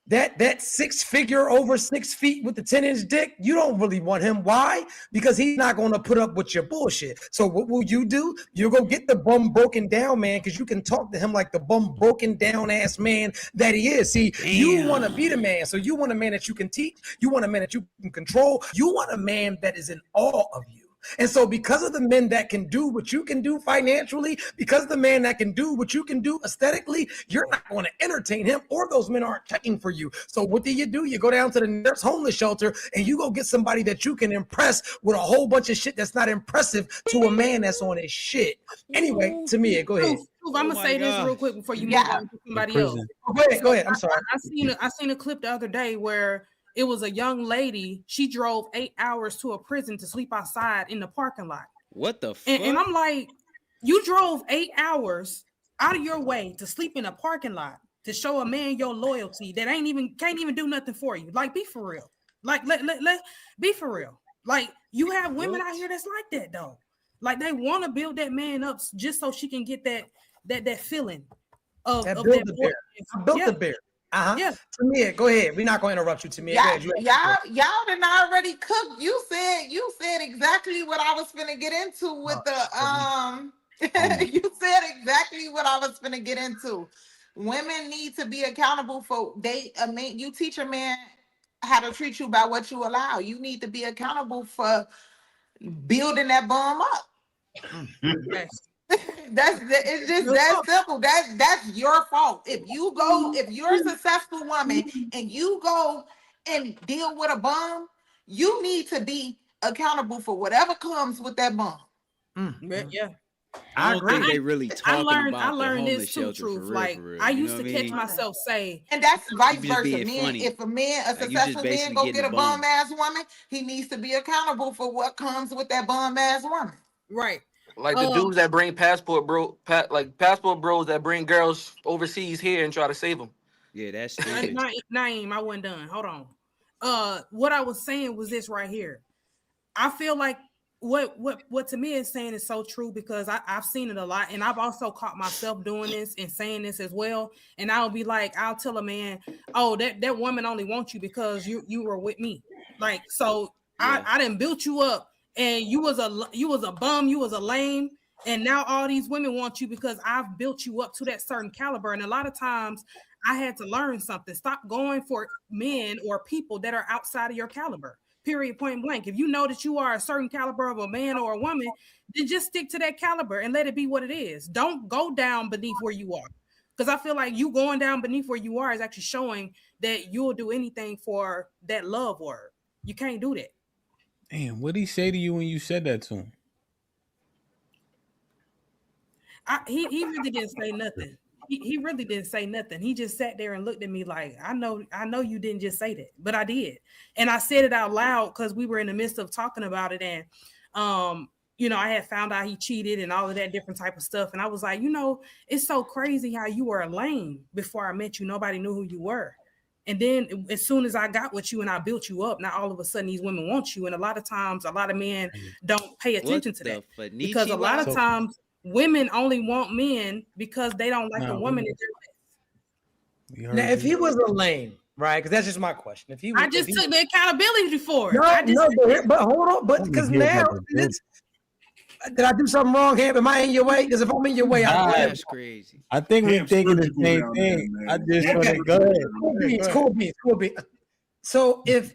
that 6 figure over 6 feet with the 10-inch dick. You don't really want him. Why? Because he's not going to put up with your bullshit. So what will you do? You'll go get the bum broken down man, because you can talk to him like the bum broken down ass man that he is. See, you want to be the man. So you want a man that you can teach. You want a man that you can control. You want a man that is in awe of you. And so because of the men that can do what you can do financially, because of the man that can do what you can do aesthetically, you're not going to entertain him, or those men aren't checking for you. So what do? You go down to the nearest homeless shelter and you go get somebody that you can impress with a whole bunch of shit that's not impressive to a man that's on his shit. Anyway, Tamia, go ahead. I'm gonna say this real quick before you move on to somebody else. Go ahead. I'm sorry. I seen a clip the other day where it was a young lady. She drove 8 hours to a prison to sleep outside in the parking lot. What the fuck? And I'm like, you drove 8 hours out of your way to sleep in a parking lot to show a man your loyalty that can't even do nothing for you. Like, be for real. Like, let be for real. Like, you have women out here that's like that though. Like, they want to build that man up just so she can get that feeling of that build the bear. Yeah. Tamia, go ahead. We're not going to interrupt you, Tamia. Y'all didn't already cook. You said exactly what I was finna get into with you said exactly what I was finna get into. Women need to be accountable for you teach a man how to treat you by what you allow. You need to be accountable for building that bum up. Yes. It's just that simple. That's your fault. If you're a successful woman and you go and deal with a bum, you need to be accountable for whatever comes with that bum. Yeah. I don't think they really talking about I learned the this too, truth. Like, I used to catch myself say, and that's vice versa. If a successful man go get a bum ass woman, he needs to be accountable for what comes with that bum ass woman. Right. Like the dudes that bring passport bros that bring girls overseas here and try to save them. Yeah, that's stupid. Naeem, I wasn't done. Hold on. What I was saying was this right here. I feel like what Tamia is saying is so true, because I've seen it a lot, and I've also caught myself doing this and saying this as well. And I'll be like, I'll tell a man, oh, that woman only wants you because you were with me. Like, so yeah. I didn't build you up. And you was a bum, you was a lame, and now all these women want you because I've built you up to that certain caliber. And a lot of times I had to learn something. Stop going for men or people that are outside of your caliber. Period, point blank. If you know that you are a certain caliber of a man or a woman, then just stick to that caliber and let it be what it is. Don't go down beneath where you are. Because I feel like you going down beneath where you are is actually showing that you'll do anything for that love word. You can't do that. Damn, what did he say to you when you said that to him? He really didn't say nothing. He really didn't say nothing. He just sat there and looked at me like, I know you didn't just say that, but I did. And I said it out loud because we were in the midst of talking about it. And, I had found out he cheated and all of that different type of stuff. And I was like, it's so crazy how you were a lame before I met you. Nobody knew who you were. And then as soon as I got with you and I built you up, now all of a sudden these women want you. And a lot of times, a lot of men don't pay attention to that because a lot of times women only want men because they don't like a woman in their life. Now, if he was a lame, right? Because that's just my question. If he, was, I just took the accountability for it. But hold on, but because now, did I do something wrong, Ham? Am I in your way? Because if I'm in your way, that's crazy. I think we're thinking the same thing. I just want to go ahead. Cool beans. So if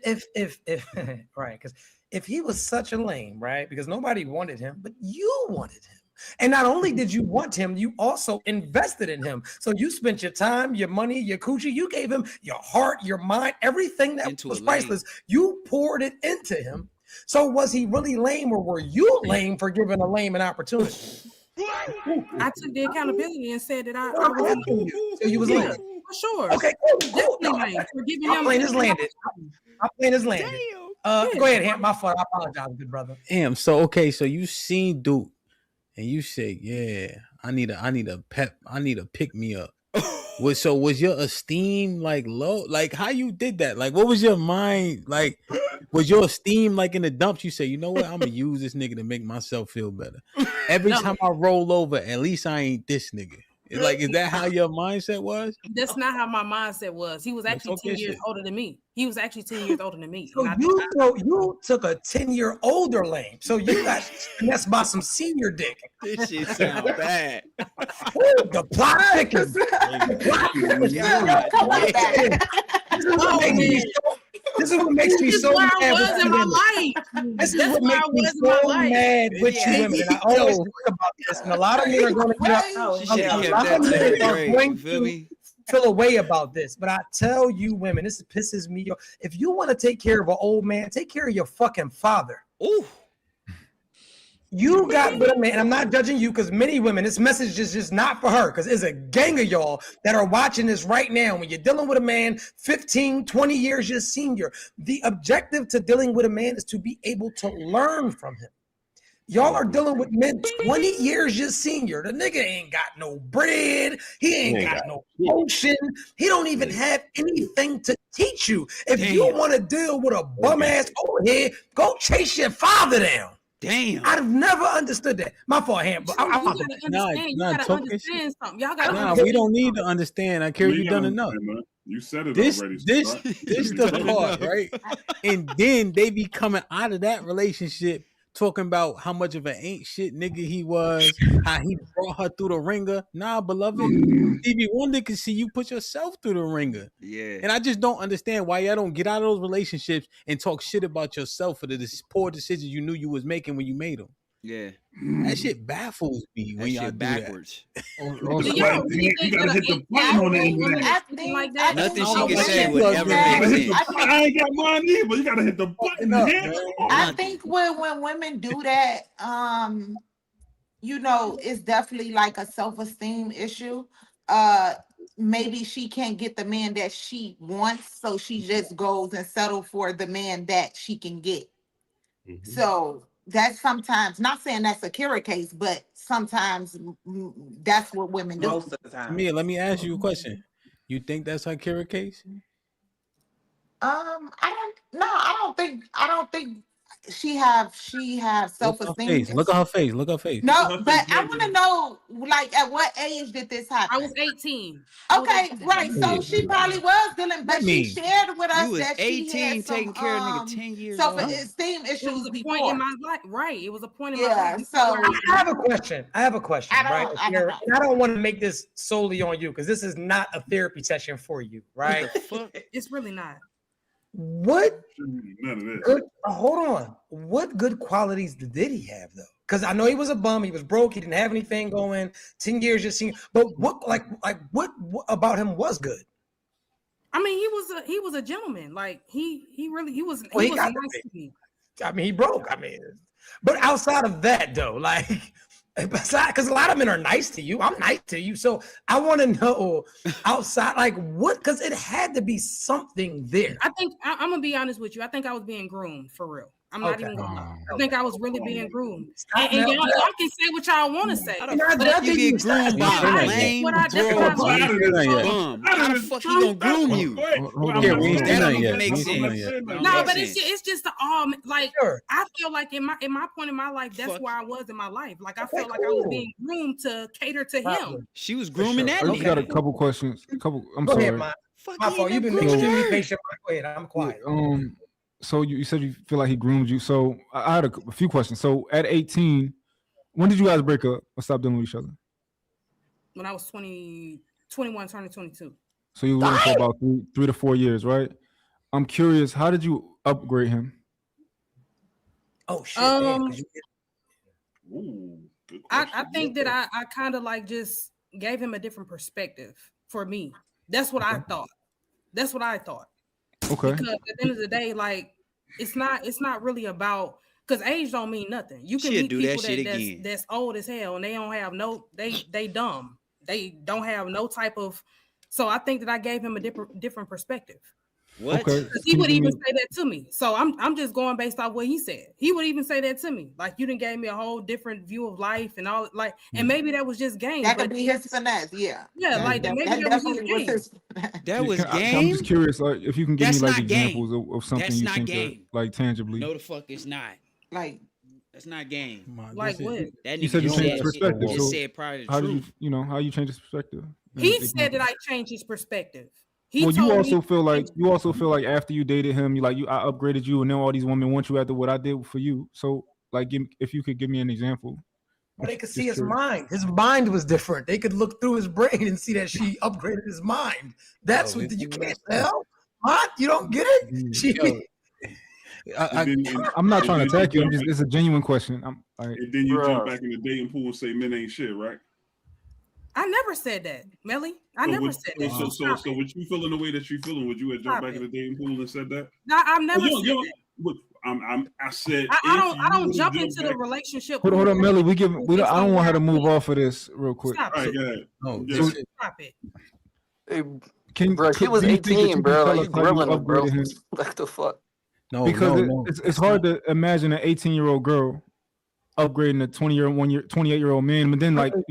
right, because if he was such a lame, right? Because nobody wanted him, but you wanted him. And not only did you want him, you also invested in him. So you spent your time, your money, your coochie. You gave him your heart, your mind, everything that was priceless. You poured it into him. So was he really lame, or were you lame for giving a lame an opportunity? I took the accountability and said that I was lame. So you was lame. For sure. Okay, cool. No, my plane is landed. Go ahead, Ham. My fault. I apologize, good brother. Ham. So you seen Duke. And you say, yeah, I need a pick me up. So was your esteem like low? Like how you did that? Like what was your mind like? Was your esteem like in the dumps? You say, you know what? I'm gonna use this nigga to make myself feel better. Every time I roll over, at least I ain't this nigga. Like, is that how your mindset was? That's not how my mindset was. He was actually 10 years older than me. So you took a 10-year older lame. So you got finessed by some senior dick. This shit sound bad. The plot thickens. This is what makes me so mad. This is what makes me so mad with you women. I always talk about this, and a lot of men are going to feel a way about this. But I tell you, women, this pisses me off. If you want to take care of an old man, take care of your fucking father. Ooh. You got with a man, and I'm not judging you because many women, this message is just not for her because there's a gang of y'all that are watching this right now. When you're dealing with a man 15, 20 years your senior, the objective to dealing with a man is to be able to learn from him. Y'all are dealing with men 20 years your senior. The nigga ain't got no bread. He ain't got no potion. He don't even have anything to teach you. If you want to deal with a bum ass old head, go chase your father down. Damn. I've never understood that. My fault, Ham. But you gotta understand something. Y'all gotta we don't need to understand. I care you done enough. You said it already. This the part, right? And then they be coming out of that relationship talking about how much of an ain't shit nigga he was, how he brought her through the ringer. Nah, beloved, Stevie Wonder can see you put yourself through the ringer. Yeah. And I just don't understand why y'all don't get out of those relationships and talk shit about yourself for the poor decisions you knew you was making when you made them. Yeah. That shit baffles me when y'all do backwards. You gotta hit the button on the end like that. Nothing she can say would ever make sense. I ain't got mine either. You gotta hit the button. I think when women do that, it's definitely like a self-esteem issue. Maybe she can't get the man that she wants, so she just goes and settles for the man that she can get. So that's sometimes, not saying that's a Kira case, but sometimes that's what women do. Most of the time. Mia, let me ask you a question. You think that's her Kira case? I don't think she have self-esteem. Look at her face. Look at her face. No, but I want to know, like, at what age did this happen? I was 18. Okay, right. So she probably was dealing, but she shared with us that she 18 had taking care of nigga 10 years self-esteem issues. It was a point in my life, right? It was a point in my life. So I have a question. Right? I don't want to make this solely on you because this is not a therapy session for you, right? It's really not. What good, hold on. What good qualities did he have though? Because I know he was a bum, he was broke, he didn't have anything going, 10 years just seen. But what about him was good? I mean, he was a gentleman. Like he was Well, he was nice to me. I mean, he broke. I mean, but outside of that though, like because a lot of men are nice to you. I'm nice to you. So I want to know outside, like what, because it had to be something there. I think I'm gonna be honest with you. I think I was being groomed for real. I'm not even gonna lie. I think I was really being groomed. And y'all can say what y'all want to say. How the fuck you get groomed by a lame, bum? How the fuck he gonna groom you? That don't even make sense. No, but it's just the like I feel like in my point in my life, that's where I was in my life. Like I felt like I was being groomed to cater to him. She was grooming that. I just got a couple questions. I'm Go sorry. ahead, my fault. You've been extremely patient. Go ahead. I'm quiet. So you said you feel like he groomed you. So I had a few questions. So at 18, when did you guys break up or stop dealing with each other? When I was 21, turning 22. So you were with him for about 3 to 4 years, right? I'm curious, how did you upgrade him? Oh shit! I think that I kind of like just gave him a different perspective for me. That's what I thought. Okay. Because at the end of the day, like it's not really about, because age don't mean nothing. You can meet people that's old as hell and they don't have they dumb. They don't have no type of. So I think that I gave him a different perspective. What? Okay. He would even say that to me. So I'm just going based off what he said. He would even say that to me. Like, you done gave me a whole different view of life and all, like, and maybe that was just game. That could be his finesse, yeah. Yeah, like maybe that was his game. That was game. I'm just curious, like, if you can give That's me like not examples game. of something That's you not think game. that, like tangibly. No, the fuck it's not. Like, that's not game. Like what? That You said you nigga changed perspective. just So said prior to how the do truth. how you change his perspective? He said that I changed his perspective. He Well, you told also me, feel like after you dated him, I upgraded you, and now all these women want you after what I did for you. So, like, if you could give me an example. Well, they could see his mind. His mind was different. They could look through his brain and see that she upgraded his mind. That's what you can't tell. What? You don't get it? I'm not trying to attack you. It's a genuine question. And then you jump back in the dating pool and say men ain't shit, right? I never said that, Melly. I never said that. So would you feeling the way that you feeling? Would you have jumped back in the dating pool and said that? No, I've never said that. I said I don't jump into the relationship. Hold on, Melly. I don't want her to move off of this real quick. Stop it. All right, go ahead. Stop it. Bro, she was 18, bro. Like, you grilling, bro. What the fuck? No, because it's hard to imagine an 18-year-old girl upgrading a 28-year-old man, but then like when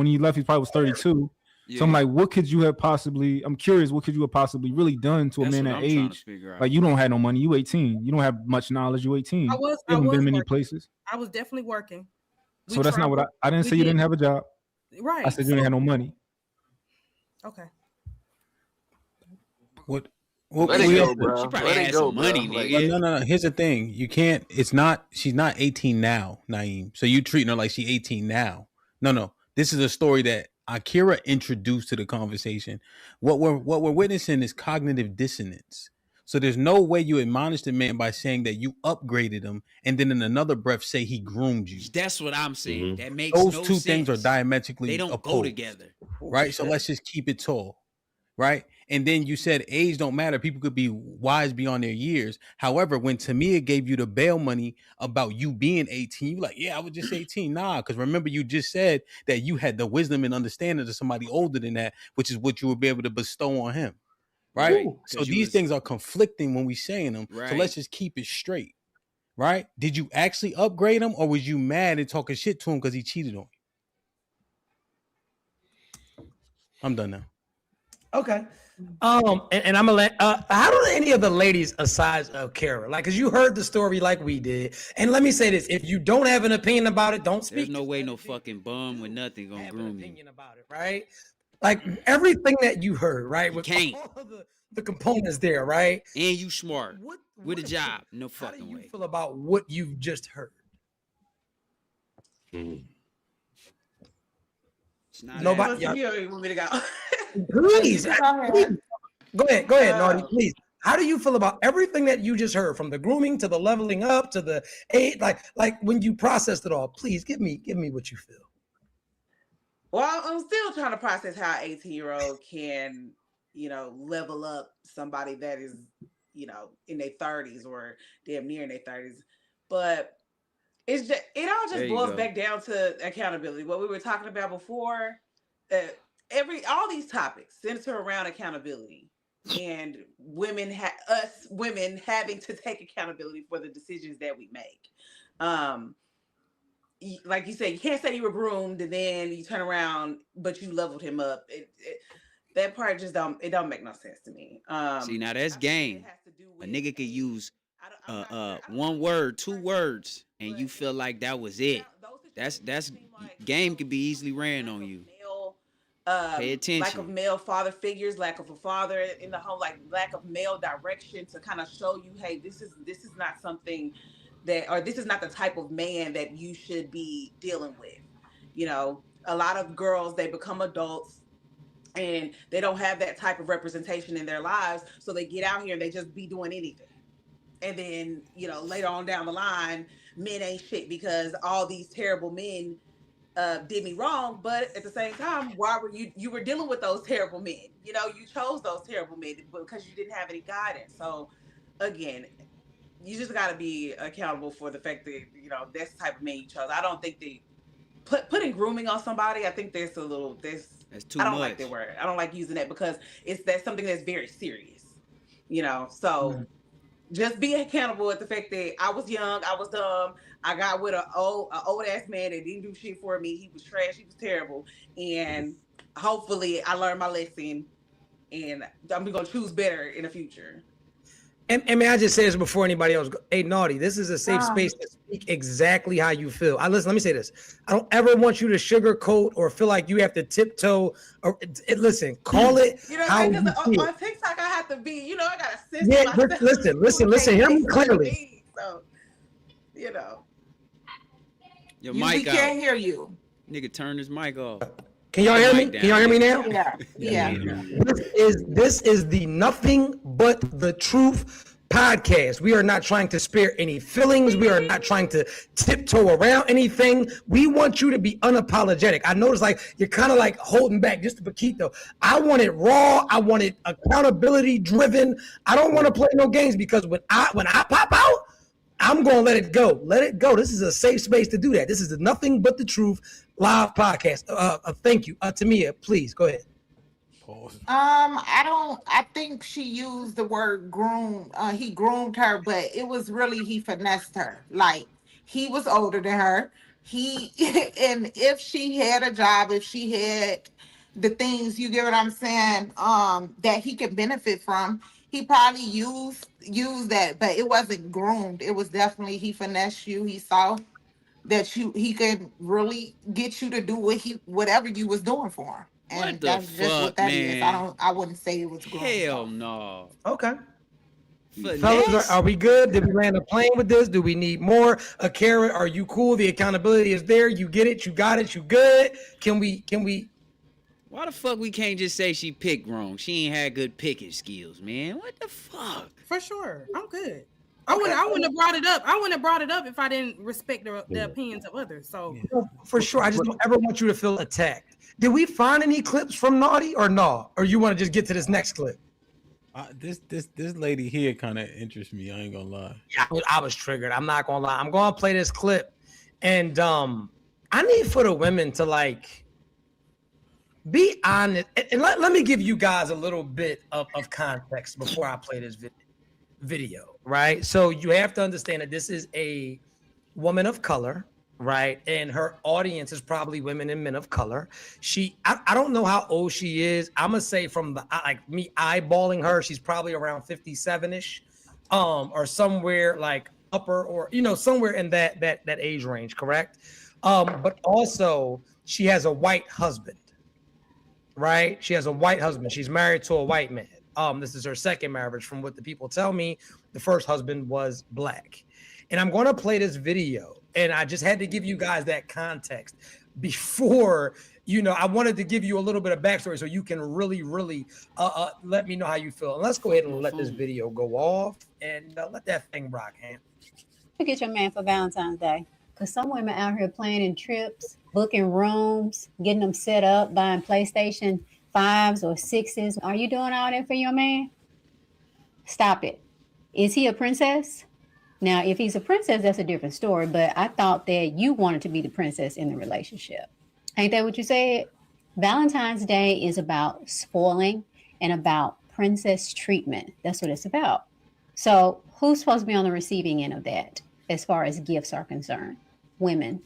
you left, he probably was 32. So I'm like, what could you have possibly? I'm curious, what could you have possibly really done to a man that age? Like, you don't have no money. You 18. You don't have much knowledge. You 18. You haven't been many places. I was definitely working. So that's not what I didn't say. You didn't have a job. Right. I said you didn't have no money. Okay. What? Let it go, bro. She probably had some money, nigga. No. Here's the thing. You can't. She's not 18 now, Naeem. So you treating her like she's 18 now. No. This is a story that Akira introduced to the conversation. What we're witnessing is cognitive dissonance. So there's no way you admonish the man by saying that you upgraded him, and then in another breath say he groomed you. That's what I'm saying. That makes those no two sense. things are diametrically They don't opposed, go together, right? So let's just keep it tall, right? And then you said age don't matter. People could be wise beyond their years. However, when Tamia gave you the bail money about you being 18, you like, yeah, I was just 18. Nah, because remember you just said that you had the wisdom and understanding of somebody older than that, which is what you would be able to bestow on him, right? Ooh, so these things are conflicting when we saying them. Right. So let's just keep it straight, right? Did you actually upgrade him, or was you mad and talking shit to him because he cheated on you? I'm done now. Okay. And I'm gonna let how do any of the ladies aside of Kara, like, because you heard the story like we did, and let me say this: if you don't have an opinion about it, don't speak. There's no way no fucking bum with nothing gonna groom you about it, right? Like everything that you heard, right? With can't. All the components there, right? And you smart with a job, no fucking way. How do you feel about what you've just heard? Nobody. You don't want me to go. Please, go ahead, Naughty, please. How do you feel about everything that you just heard, from the grooming to the leveling up to the age, like when you processed it all? Please give me what you feel. Well, I'm still trying to process how an 18-year-old can, level up somebody that is, in their 30s or damn near in their 30s. But it all just boils back down to accountability. What we were talking about before, all these topics center around accountability. and us women having to take accountability for the decisions that we make. Like you said, you can't say you were groomed and then you turn around, but you leveled him up. That part just don't make no sense to me. See, now that's game. A nigga could use one word, 2 words, and you feel like that was it. That's game could be easily ran on you. Pay attention. Lack of male father figures, lack of a father in the home, like lack of male direction to kind of show you, hey, this is not something that, or this is not the type of man that you should be dealing with. You know, a lot of girls, they become adults and they don't have that type of representation in their lives, so they get out here and they just be doing anything. And then, you know, later on down the line, men ain't shit because all these terrible men did me wrong. But at the same time, why were you were dealing with those terrible men? You know, you chose those terrible men because you didn't have any guidance. So again, you just got to be accountable for the fact that, you know, that's the type of man you chose. I don't think that putting grooming on somebody, I think that's too much. I don't like that word. I don't like using that because that's something that's very serious, you know. So just be accountable at the fact that I was young, I was dumb, I got with an old ass man that didn't do shit for me. He was trash, he was terrible, and hopefully I learned my lesson, and I'm gonna choose better in the future. And may I just say this before anybody else goes, hey, Naughty, this is a safe space to speak exactly how you feel. Let me say this. I don't ever want you to sugarcoat or feel like you have to tiptoe. Or listen, call it how you feel. On TikTok, I have to be, you know, I got to censor myself. Listen, hear me clearly. So, you know. Your mic out. We can't hear you. Nigga, turn his mic off. Can y'all hear me? Can y'all hear me now? Yeah. This is the Nothing But the Truth podcast. We are not trying to spare any feelings. We are not trying to tiptoe around anything. We want you to be unapologetic. I notice like you're kind of like holding back just a poquito. I want it raw. I want it accountability driven. I don't want to play no games because when I pop out, I'm going to let it go. Let it go. This is a safe space to do that. This is the Nothing But the Truth live podcast. Thank you. Tamia, please go ahead. Pause. I think she used the word groom. He groomed her, but it was really he finessed her. Like he was older than her. And if she had a job, if she had the things, you get what I'm saying, that he could benefit from, he probably used that, but it wasn't groomed. It was definitely he finessed you. He saw that he could really get you to do whatever you was doing for him. And that's just what that is. I wouldn't say it was groomed. Hell no. Okay. Fellas, are we good? Did we land a plane with this? Do we need more? A carrot? Are you cool? The accountability is there. You get it. You got it. You good? Can we? Why the fuck we can't just say she picked wrong? She ain't had good picking skills, man. What the fuck? For sure. I'm good. I wouldn't have brought it up. I wouldn't have brought it up if I didn't respect the opinions of others. So for sure. I just don't ever want you to feel attacked. Did we find any clips from Naughty or no? Or you want to just get to this next clip? This lady here kind of interests me. I ain't gonna lie. Yeah, I was triggered. I'm not gonna lie. I'm gonna play this clip, and I need for the women to like be honest. And let me give you guys a little bit of context before I play this video. Right. So you have to understand that this is a woman of color. Right. And her audience is probably women and men of color. I don't know how old she is. I'm going to say from me eyeballing her, she's probably around 57-ish, or somewhere like upper or, somewhere in that age range. Correct. But also she has a white husband. Right. She has a white husband. She's married to a white man. This is her second marriage. From what the people tell me, the first husband was black. And I'm going to play this video. And I just had to give you guys that context before, I wanted to give you a little bit of backstory so you can really, really let me know how you feel. And let's go ahead and let this video go off and let that thing rock, man. Get your man for Valentine's Day. Because some women out here planning trips, booking rooms, getting them set up, buying PlayStation 5s or 6s. Are you doing all that for your man? Stop it. Is he a princess? Now, if he's a princess, that's a different story. But I thought that you wanted to be the princess in the relationship. Ain't that what you said? Valentine's Day is about spoiling and about princess treatment. That's what it's about. So who's supposed to be on the receiving end of that as far as gifts are concerned? Women,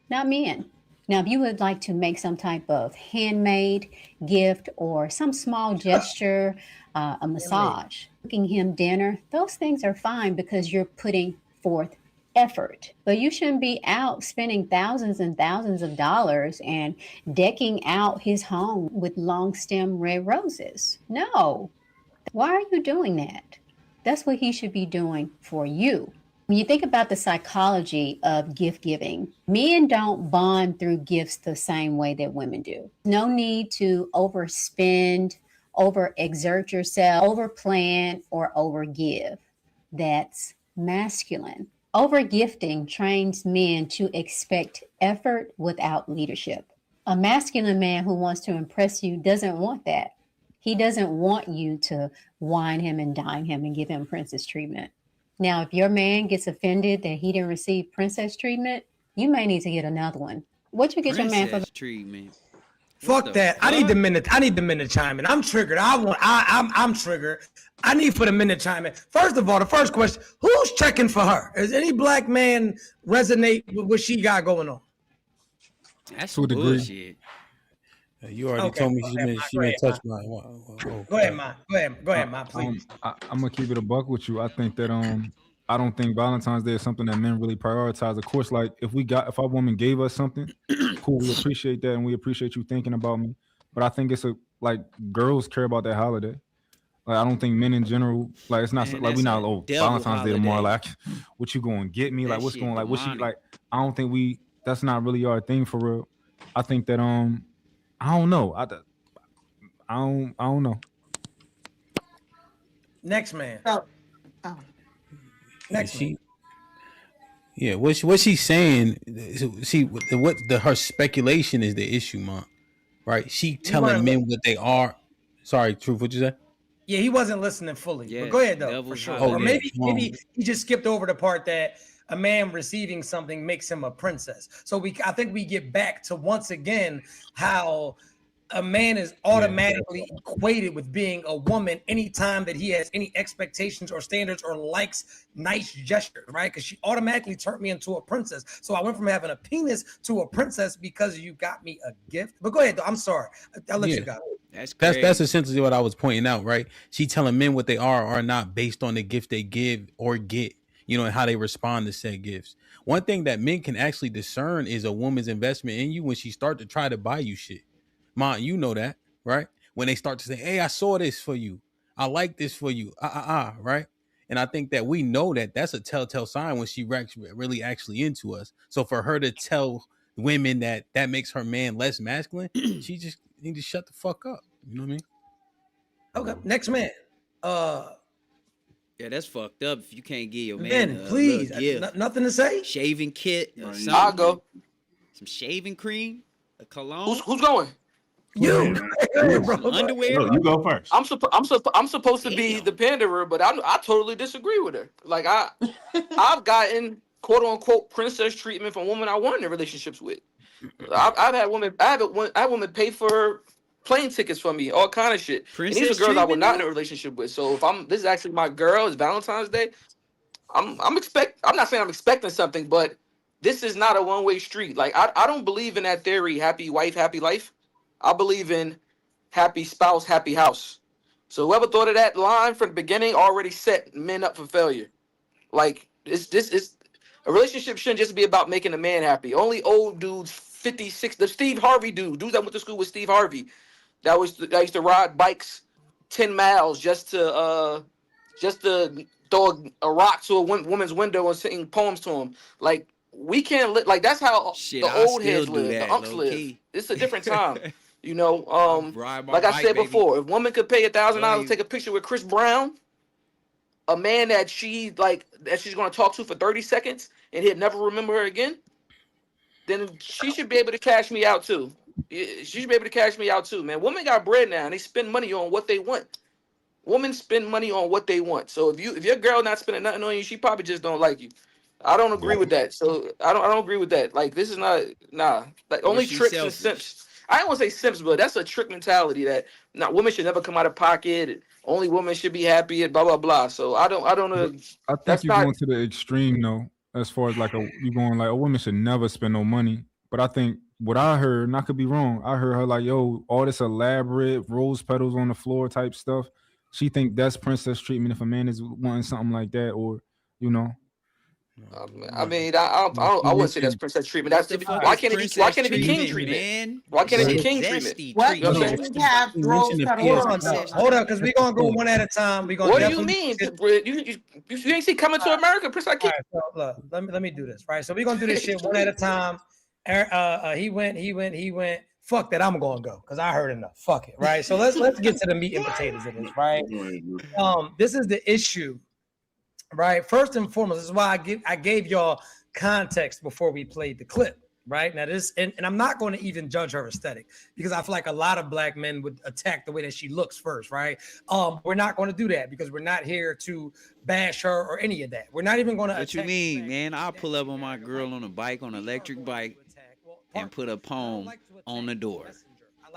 not men. Now, if you would like to make some type of handmade gift or some small gesture, a massage, cooking him dinner, those things are fine because you're putting forth effort. But you shouldn't be out spending thousands and thousands of dollars and decking out his home with long stem red roses. No. Why are you doing that? That's what he should be doing for you. When you think about the psychology of gift giving, men don't bond through gifts the same way that women do. No need to overspend, overexert yourself, overplan, or overgive. That's masculine. Overgifting trains men to expect effort without leadership. A masculine man who wants to impress you doesn't want that. He doesn't want you to wine him and dine him and give him princess treatment. Now, if your man gets offended that he didn't receive princess treatment, you may need to get another one. What you get your man for? Treatment. Fuck that. I need the men to chime in. I'm triggered. I'm triggered. I need for the men to chime in. First of all, the first question, who's checking for her? Does any black man resonate with what she got going on? That's some bullshit. You already told me she been touched by. Go ahead, man, please. I'm gonna keep it a buck with you. I think that I don't think Valentine's Day is something that men really prioritize. Of course, like if our woman gave us something, cool, we appreciate that and we appreciate you thinking about me. But I think it's like girls care about that holiday. Like I don't think men in general, like it's not like we not Valentine's Day tomorrow. Like what you going to get me? Like what's going like what she like? I don't think that's not really our thing for real. I think that I don't know. I don't know. Next man. Next man. Yeah, what she's saying. See, her speculation is the issue, man. Right? She telling men what they are. Sorry, Truth. What you say? Yeah, he wasn't listening fully. Yeah, but go ahead though, for sure. Or maybe he just skipped over the part that a man receiving something makes him a princess. So I think we get back to once again how a man is automatically equated with being a woman anytime that he has any expectations or standards or likes nice gestures, right? Because she automatically turned me into a princess. So I went from having a penis to a princess because you got me a gift. But go ahead, though. I'm sorry. I'll let you go. That's essentially what I was pointing out, right? She telling men what they are not based on the gift they give or get, and how they respond to said gifts. One thing that men can actually discern is a woman's investment in you when she start to try to buy you shit. Man, you know that, right? When they start to say, hey, I saw this for you. I like this for you. Right? And I think that we know that that's a telltale sign when she really actually into us. So for her to tell women that makes her man less masculine, she just need to shut the fuck up. You know what I mean? Okay, next man. Yeah, that's fucked up if you can't give your man please, nothing to say? Shaving kit or something. I'll go. Some shaving cream, a cologne. Who's going? You. Underwear. No, you go first. I'm supposed to be the panderer, but I totally disagree with her. Like I've gotten quote unquote princess treatment from women I wanted in relationships with. I've had women. I had women pay for plane tickets for me, all kind of shit. And these are girls I was not in a relationship with. So if this is actually my girl, it's Valentine's Day. I'm not saying I'm expecting something, but this is not a one-way street. Like I don't believe in that theory, happy wife, happy life. I believe in happy spouse, happy house. So whoever thought of that line from the beginning already set men up for failure. Like this a relationship shouldn't just be about making a man happy. Only old dudes, 56, the Steve Harvey dudes that went to school with Steve Harvey, that used to ride bikes 10 miles just to throw a rock to a woman's window and sing poems to him. Like we can't live like that's how the old heads live, the unks live. It's a different time. Like I said before, if a woman could pay $1,000 to take a picture with Chris Brown, a man that she's going to talk to for 30 seconds and he'll never remember her again, then she should be able to cash me out too. She should be able to cash me out too, man. Women got bread now and they spend money on what they want. Women spend money on what they want. So if your girl not spending nothing on you, she probably just don't like you. I don't agree with that. So I don't agree with that. Like this is not Like only tricks and simps. I don't want to say simps, but that's a trick mentality that women should never come out of pocket. Only women should be happy and blah blah blah. So I don't know. I think you're going to the extreme though, as far as like you're going like a woman should never spend no money. But I think what I heard, and I could be wrong, I heard her like, yo, all this elaborate rose petals on the floor type stuff. She think that's princess treatment if a man is wanting something like that, or you know. I mean, I wouldn't say that's princess treatment. That's why can't it be king treatment? Man? Why can't it be king treatment? What do we have rose petals? Hold on, because we're gonna go one at a time. What do you mean? You ain't see Coming to America, Prince? I can't. Right, so look, let me do this. Right, so we're gonna do this shit one at a time. He went. Fuck that, I'm gonna go because I heard enough. Fuck it. Right. So let's get to the meat and potatoes of this. Right. This is the issue. Right. First and foremost, this is why I gave y'all context before we played the clip. Right now, and I'm not going to even judge her aesthetic because I feel like a lot of black men would attack the way that she looks first. Right. We're not going to do that because we're not here to bash her or any of that. We're not even going to. What you mean, man? I'll pull up on my girl on a bike, on an electric bike, and put a poem on the door.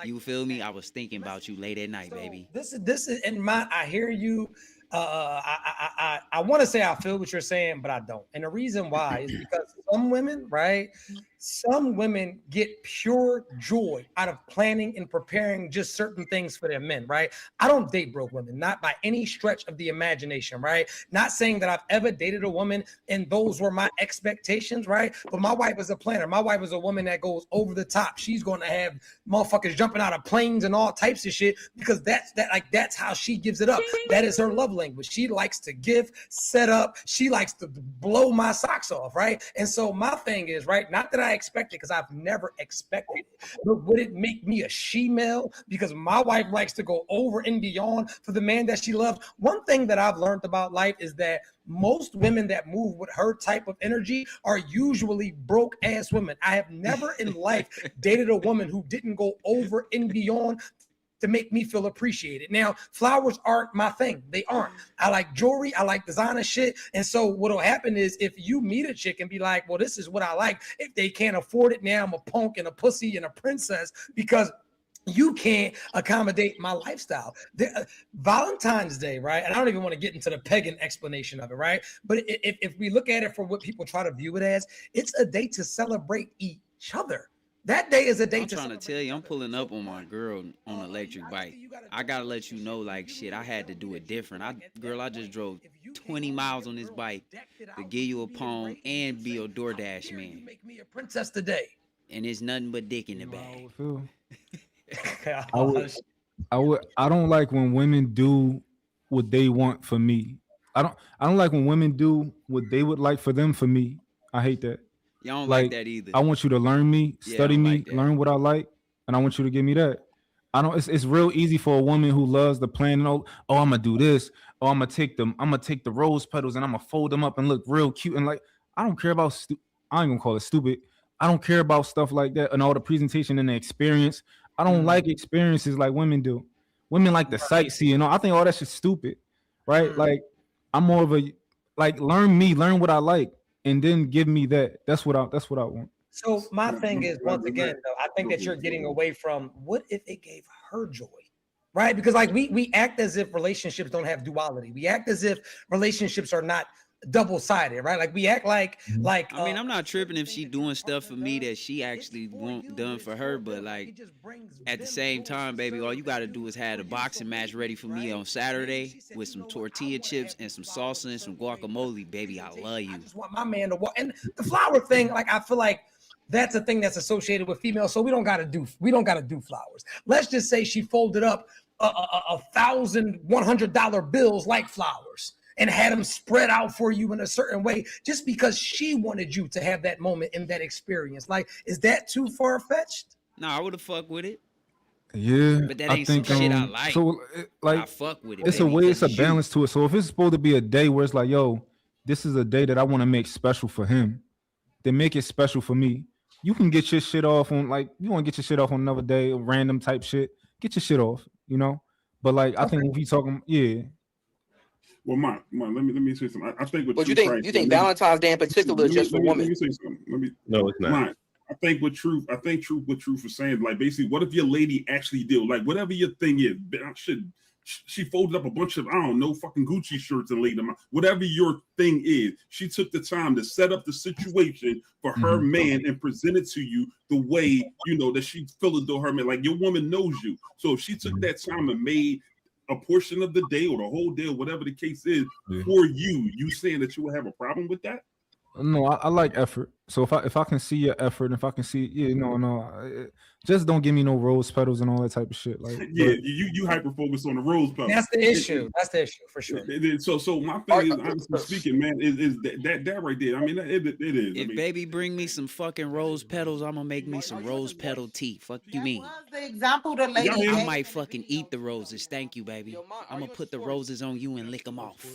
You feel me? I was thinking about you late at night, baby. This is in my. I hear you. I want to say I feel what you're saying, but I don't. And the reason why is because some women, right? Some women get pure joy out of planning and preparing just certain things for their men, right? I don't date broke women, not by any stretch of the imagination, right? Not saying that I've ever dated a woman and those were my expectations, right? But my wife is a planner. My wife is a woman that goes over the top. She's going to have motherfuckers jumping out of planes and all types of shit because that's how she gives it up. That is her love language. She likes to give, set up. She likes to blow my socks off, right? And so my thing is, right, not that I expect it because I've never expected it, but would it make me a she-male because my wife likes to go over and beyond for the man that she loves? One thing that I've learned about life is that most women that move with her type of energy are usually broke ass women. I have never in life dated a woman who didn't go over and beyond to make me feel appreciated. Now, flowers aren't my thing. They aren't. I like jewelry. I like designer shit. And so what'll happen is if you meet a chick and be like, well, this is what I like. If they can't afford it, now I'm a punk and a pussy and a princess because you can't accommodate my lifestyle. Valentine's Day, right? And I don't even want to get into the pagan explanation of it, right? But if we look at it from what people try to view it as, it's a day to celebrate each other. That day is a day. I'm trying to tell you, I'm pulling up on my girl on an electric bike. I gotta let you know, like, shit, I had to do it different. I just drove 20 miles on this bike to give you a poem and be a DoorDash man. Make me a princess today. And it's nothing but dick in the bag. I don't like when women do what they want for me. I don't like when women do what they would like for them for me. I hate that. Y'all don't like that either. I want you to learn me, study me, learn what I like, and I want you to give me that. It's real easy for a woman who loves the plan. Oh, I'm gonna do this. Oh, I'm gonna take the rose petals and I'm gonna fold them up and look real cute. And like, I don't care about I ain't gonna call it stupid. I don't care about stuff like that and all the presentation and the experience. I don't like experiences like women do. Women like the sightseeing. I think all that shit's stupid, right? Like, I'm more of a learn me, learn what I like. And then give me that. That's what I want. So my thing is, once again, though, I think that you're getting away from what if it gave her joy, right? Because like we act as if relationships don't have duality. We act as if relationships are not double-sided, right? Like we act like I mean, I'm not tripping if she doing stuff for me that she actually want done for her, but like at the same time, baby, all you got to do is have a boxing match ready for me on Saturday with some tortilla chips and some salsa and some guacamole, baby. I love you. I just want my man to walk. And the flower thing, like I feel like that's a thing that's associated with females, so we don't gotta do flowers. Let's just say she folded up $1,100 bills like flowers and had them spread out for you in a certain way just because she wanted you to have that moment and that experience. Like, is that too far-fetched? No, I would have fucked with it. Yeah, but that ain't some shit I like. So, like, I fuck with it. It's baby, a way, it's a balance to it. So if it's supposed to be a day where it's like, yo, this is a day that I want to make special for him, then make it special for me. You can get your shit off on, like, you want to get your shit off on another day, random type shit. Get your shit off, But like, I think if you talking, Well, Mike, let me say something. I think what you think Valentine's Day in particular is just for women? Let me say something. No, it's not. Mike, I think truth was saying, like, basically, what if your lady actually did, like, whatever your thing is, she folded up a bunch of, I don't know, fucking Gucci shirts and laid them out. Whatever your thing is, she took the time to set up the situation for her man and present it to you the way, you know, that she filled the door her man. Like, your woman knows you. So if she took that time and made a portion of the day or the whole day or whatever the case is for you saying that you would have a problem with that? No, I like effort. So if I can see your effort, if I can see, just don't give me no rose petals and all that type of shit. Like, you hyper focus on the rose petals. That's the issue. That's the issue for sure. So my thing is, honestly speaking, man, is that right there. I mean, it is. If baby bring me some fucking rose petals, I'm gonna make me some rose petal tea. Fuck you mean? The example the lady I might fucking eat the roses. Thank you, baby. I'm gonna put the roses on you and lick them off.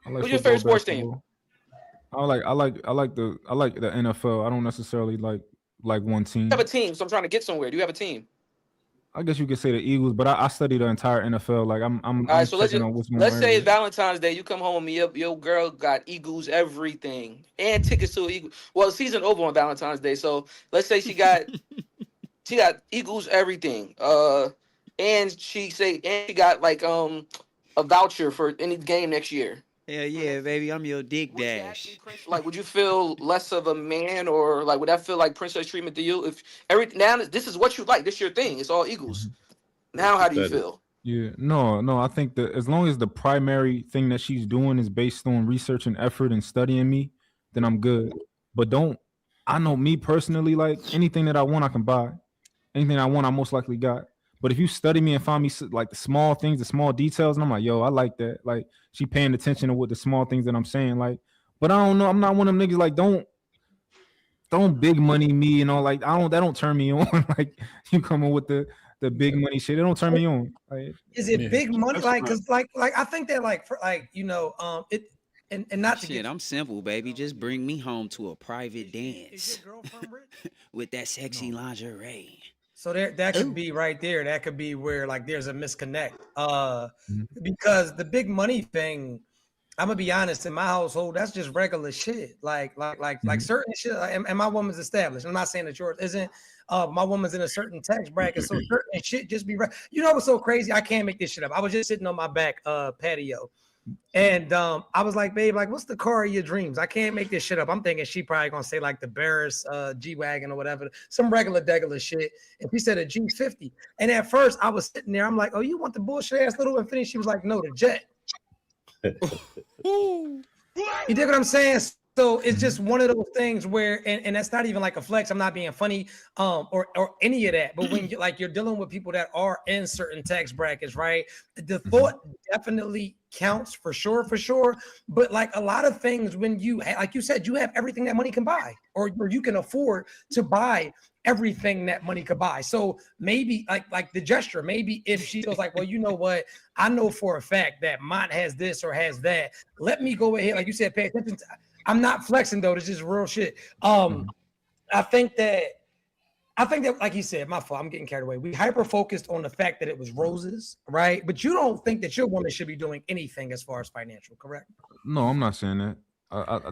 Who's your favorite sports team? I like the NFL. I don't necessarily like one team. You have a team, so I'm trying to get somewhere. Do you have a team? I guess you could say the Eagles, but I study the entire NFL. Like I'm all right, so let's say it's Valentine's Day. You come home and your girl got Eagles everything and tickets to Eagles. Well, the season over on Valentine's Day, so let's say she got Eagles everything. And she got like a voucher for any game next year. Hell yeah, baby, I'm your dick dash. Like, would you feel less of a man, or like would that feel like princess treatment to you? If now this is what you like, this is your thing. It's all Eagles. Now, how do you feel? Yeah, no. I think that as long as the primary thing that she's doing is based on research and effort and studying me, then I'm good. But I know me personally, like anything that I want, I can buy. Anything I want, I most likely got. But if you study me and find me like the small things, the small details, and I'm like, yo, I like that. Like, she paying attention to what the small things that I'm saying. Like, but I don't know. I'm not one of them niggas like don't big money me, you know. Like, that don't turn me on. Like, you coming with the big money shit, it don't turn me on. Like, is it big money? Like, cause like I think that it. And not to shit, I'm simple, baby. Just bring me home to a private dance with that sexy lingerie. So that could be right there. That could be where like there's a misconnect. Because the big money thing, I'm gonna be honest, in my household, that's just regular shit. Like certain shit. And my woman's established. I'm not saying that yours isn't. My woman's in a certain tax bracket, so certain shit just be right. You know what's so crazy? I can't make this shit up. I was just sitting on my back patio. And I was like, babe, like, what's the car of your dreams? I can't make this shit up. I'm thinking she probably gonna say like the Barris G-Wagon or whatever, some regular shit. And she said a G50. And at first I was sitting there, I'm like, oh, you want the bullshit ass little Infiniti? She was like, no, the Jet. You dig what I'm saying? So it's just one of those things where, and that's not even like a flex. I'm not being funny, or any of that. But when you're dealing with people that are in certain tax brackets, right? The thought definitely counts for sure. But like a lot of things, when like you said, you have everything that money can buy, or you can afford to buy everything that money could buy. So maybe like the gesture, maybe if she feels like, well, you know what, I know for a fact that Mont has this or has that. Let me go ahead, like you said, pay attention to. I'm not flexing though. It's just real shit. I think that, like you said, my fault. I'm getting carried away. We hyper focused on the fact that it was roses, right? But you don't think that your woman should be doing anything as far as financial, correct? No, I'm not saying that.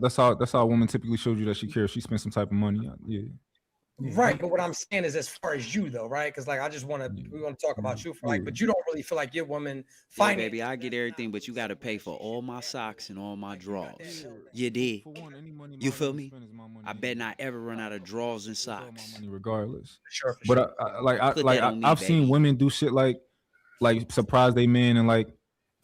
That's how a woman typically shows you that she cares. She spends some type of money. Yeah. Right, but what I'm saying is, as far as you though, right? Because like we want to talk about you for like, but you don't really feel like your woman. Yeah, baby, I get everything, but you got to pay for all my socks and all my drawers. You did. You feel me? I bet not ever run out of drawers and socks. Money regardless. Sure. But I've seen women do shit like surprise their man and like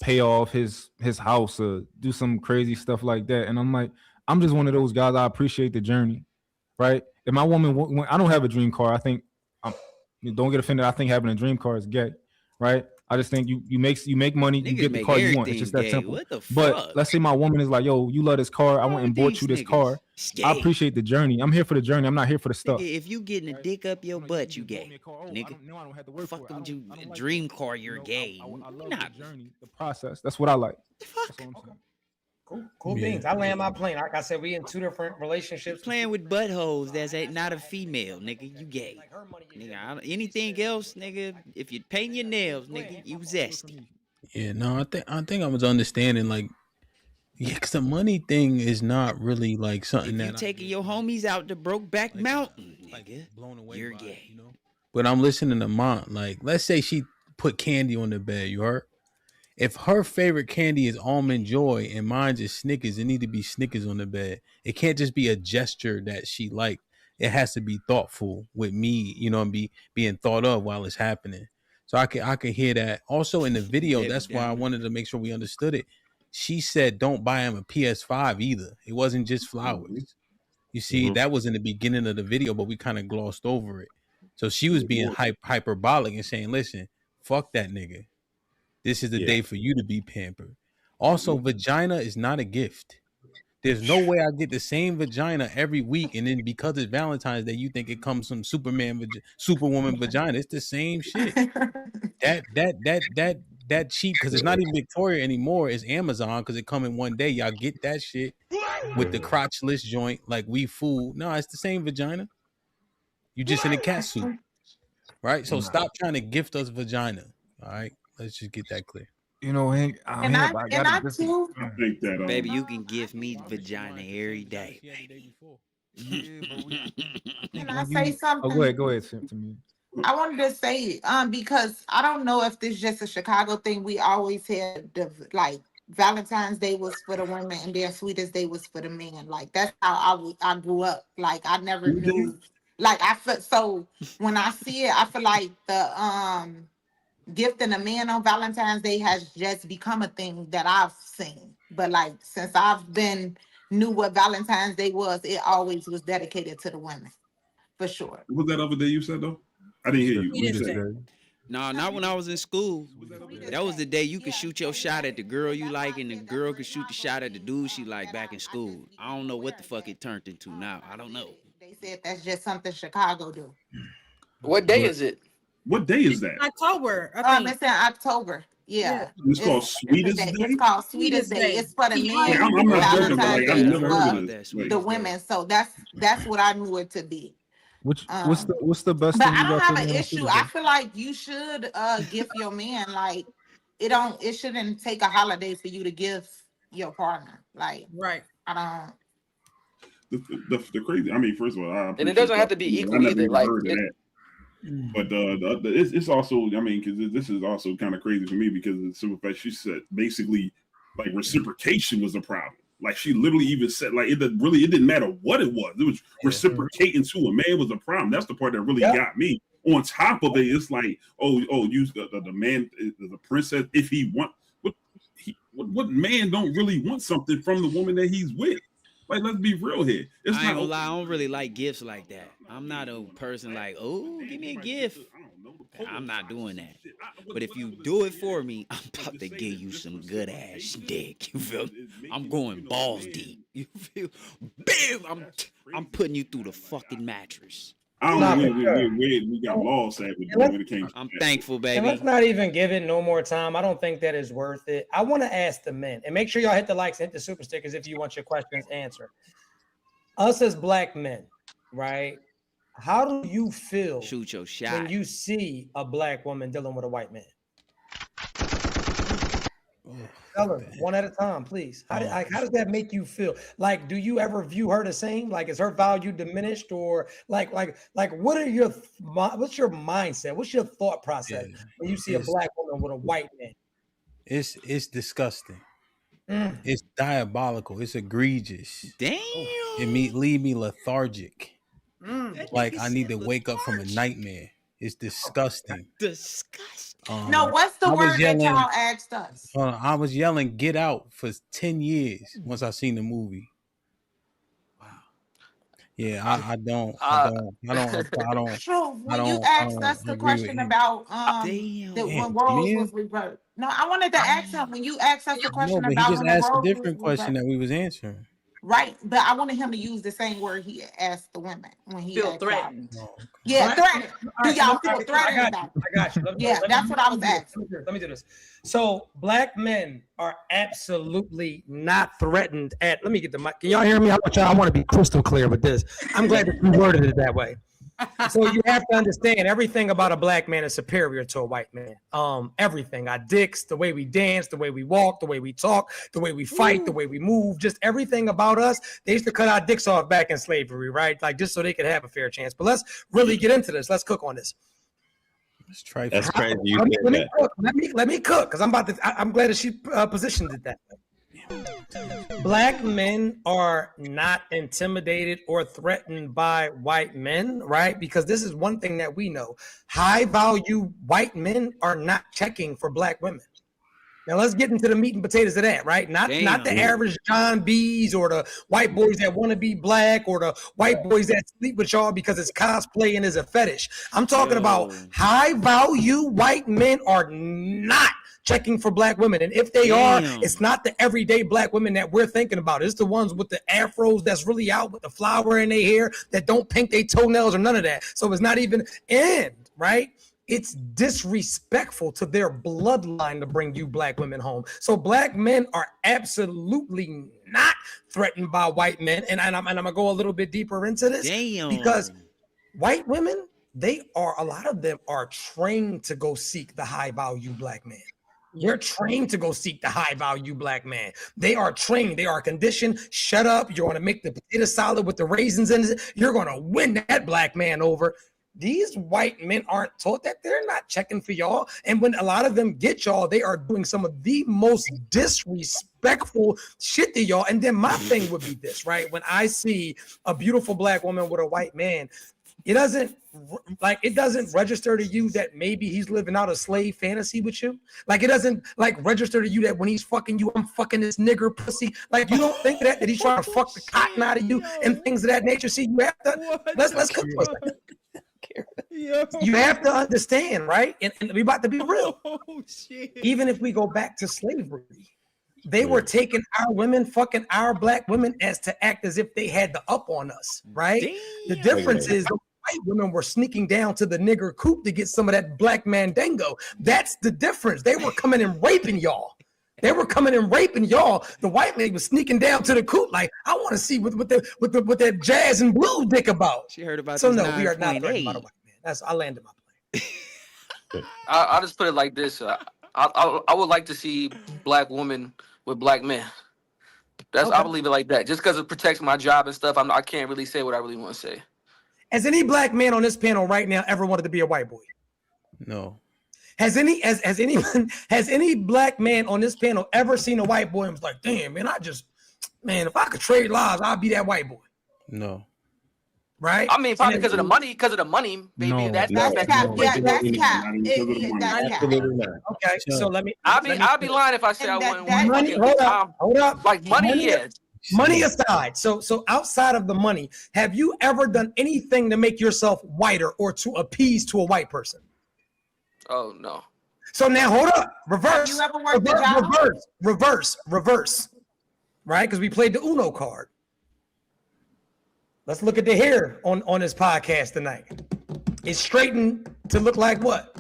pay off his house or do some crazy stuff like that, and I'm like, I'm just one of those guys. I appreciate the journey, right? If my woman, I don't have a dream car. I think, don't get offended. I think having a dream car is gay, right? I just think you make money, you get the car you want. It's just that simple. What the fuck? But let's say my woman is like, yo, you love this car. I went and bought you this car. I appreciate the journey. I'm here for the journey. I'm not here for the stuff. Nigga, if you getting a dick up your butt, you gay. Nigga, no, I don't have to work fuck with you. Dream car, you're gay. I love the journey, the process. That's what I like. Fuck. Cool beans. I land my plane. Like I said, we in two different relationships. Playing with buttholes that's not a female, nigga. You gay. Nigga, anything else, nigga, if you're painting your nails, nigga, you zesty. Yeah, no, I think I was understanding like Yeah, because the money thing is not really like something if you taking your homies out to Brokeback Mountain, nigga, blown away. You're gay. You know? But I'm listening to Mont. Like, let's say she put candy on the bed. You heard? If her favorite candy is Almond Joy and mine's is Snickers, it need to be Snickers on the bed. It can't just be a gesture that she liked. It has to be thoughtful with me, you know, and being thought of while it's happening. So I can hear that. Also in the video, that's why I wanted to make sure we understood it. She said, "Don't buy him a PS5 either." It wasn't just flowers. You see, that was in the beginning of the video, but we kind of glossed over it. So she was being hyperbolic and saying, "Listen, fuck that nigga. This is the day for you to be pampered." Also, vagina is not a gift. There's no way I get the same vagina every week, and then because it's Valentine's Day, you think it comes from Superwoman vagina. It's the same shit. That cheap, because it's not even Victoria anymore. It's Amazon, because it come in one day. Y'all get that shit with the crotchless joint, like we fool. No, it's the same vagina. You just in a cat suit, right? So stop trying to gift us vagina. All right, let's just get that clear. You know, Hank, I too, I think that baby, you can give me vagina every day. Can I say something? Oh, go ahead, to me. I wanted to say, because I don't know if this is just a Chicago thing. We always had like Valentine's Day was for the women, and then Sweetest Day was for the men. Like that's how I grew up. Like I never knew. Like I feel so when I see it, I feel like the gifting a man on Valentine's Day has just become a thing that I've seen. But like since I've knew what Valentine's Day was, it always was dedicated to the women, for sure. What was that other day you said though? I didn't hear you. No, not when I was in school. That was the day you could shoot your shot at the girl you like, and the girl could shoot the shot at the dude she like back in school. I don't know what the fuck it turned into now. I don't know. They said that's just something Chicago do. What day is it? What day is that? October. It's in October. Yeah. It's called Sweetest Day. It's called Sweetest Day. It's for the men. I'm not joking, but like, I've never heard of this. The women. So that's what I knew it to be. What's the best? But I don't have an issue. I feel like you should give your man, like it shouldn't take a holiday for you to give your partner. Like right. I don't. The crazy. I mean, first of all, and it doesn't have to be equal either. Like, but it's also. I mean, because this is also kind of crazy for me because the simple fact she said basically like reciprocation was a problem. Like she literally even said, like it didn't matter what it was. It was reciprocating to a man was a problem. That's the part that really got me. On top of it, it's like, use the man, the princess. If he want, what man don't really want something from the woman that he's with? Like, let's be real here. I ain't gonna lie, I don't really like gifts like that. I'm not a person like, oh, give me a gift. I'm not doing that. But if you do it for me, I'm about to give you some good ass dick. You feel me? I'm going balls deep. You feel? Bam! I'm putting you through the fucking mattress. I don't know. We got lost at when it came. I'm thankful, baby. And let's not even give it no more time. I don't think that is worth it. I want to ask the men, and make sure y'all hit the likes, hit the super stickers if you want your questions answered. Us as black men, right? How do you feel? Shoot your shot when you see a black woman dealing with a white man. Tell her one at a time, please. How does that make you feel? Like, do you ever view her the same? Like, is her value diminished, or like what's your mindset? What's your thought process when you see a black woman with a white man? It's disgusting. It's diabolical. It's egregious. Damn. It leave me lethargic. Like I need to wake up from a nightmare. It's disgusting. Disgusting. No, what's the word that y'all asked us? I was yelling "Get Out" for 10 years once I seen the movie. Wow. Yeah, I don't. True. When you asked us the question about when roles was reversed. No, I wanted to ask him when you asked us the question about. He just asked a different question that we was answering. Right, but I wanted him to use the same word he asked the women when he feel threatened. Yeah, threatened. Do y'all feel threatened? I got you. That's what I was asking. Let me do this. So black men are absolutely not threatened at. Let me get the mic. Can y'all hear me? I want to be crystal clear with this. I'm glad that you worded it that way. So you have to understand everything about a black man is superior to a white man. Everything, our dicks, the way we dance, the way we walk, the way we talk, the way we fight, the way we move, just everything about us. They used to cut our dicks off back in slavery, right? Like just so they could have a fair chance. But let's really get into this. Let's cook on this. Let's try. That's crazy. Let me cook because I'm glad that she positioned it that way. Black men are not intimidated or threatened by white men, right? Because this is one thing that we know. High value white men are not checking for black women. Now let's get into the meat and potatoes of that, right? Not the average John B's or the white boys that want to be black or the white boys that sleep with y'all because it's cosplay and is a fetish. I'm talking about high value white men are not checking for black women. And if they are, it's not the everyday black women that we're thinking about. It's the ones with the afros that's really out with the flower in their hair that don't paint their toenails or none of that. So it's not even right? It's disrespectful to their bloodline to bring you black women home. So black men are absolutely not threatened by white men. And I'm gonna go a little bit deeper into this because white women, a lot of them are trained to go seek the high value black man. They're trained to go seek the high value black man. They are trained. They are conditioned. Shut up. You're going to make the potato salad with the raisins in it. You're going to win that black man over. These white men aren't taught that. They're not checking for y'all. And when a lot of them get y'all, they are doing some of the most disrespectful shit to y'all. And then my thing would be this, right? When I see a beautiful black woman with a white man, it doesn't register to you that maybe he's living out a slave fantasy with you. Like it doesn't register to you that when he's fucking you, I'm fucking this nigger pussy. Like you don't think that he's trying to fuck the cotton out of you and things of that nature. See, you have to let's cook for a second. You have to understand, right? And we about to be real. Oh, shit. Even if we go back to slavery, they were taking our women, fucking our black women as to act as if they had the up on us, right? Damn. The difference is the white women were sneaking down to the nigger coop to get some of that black mandingo. That's the difference. They were coming and raping y'all. The white man was sneaking down to the coop like, I want to see what that jazz and blues dick about. She heard about so no, we are not threatened by the white man. I landed my plane. I'll just put it like this. I would like to see black women with black men. I believe it like that. Just because it protects my job and stuff, I can't really say what I really want to say. Has any black man on this panel right now ever wanted to be a white boy? No. Has any black man on this panel ever seen a white boy and was like, damn, man, if I could trade lives, I'd be that white boy? No. Right? I mean, probably because of the money, baby. No, that's cap. Yeah, that's cap. Okay, so let me. I'll be lying if I say I wouldn't. Money, hold up. Like money, yes. Money aside, so outside of the money, have you ever done anything to make yourself whiter or to appease to a white person? Oh no. So now hold up. Reverse. Have you ever worked a job? Reverse. Right? Because we played the Uno card. Let's look at the hair on this podcast tonight. It's straightened to look like what?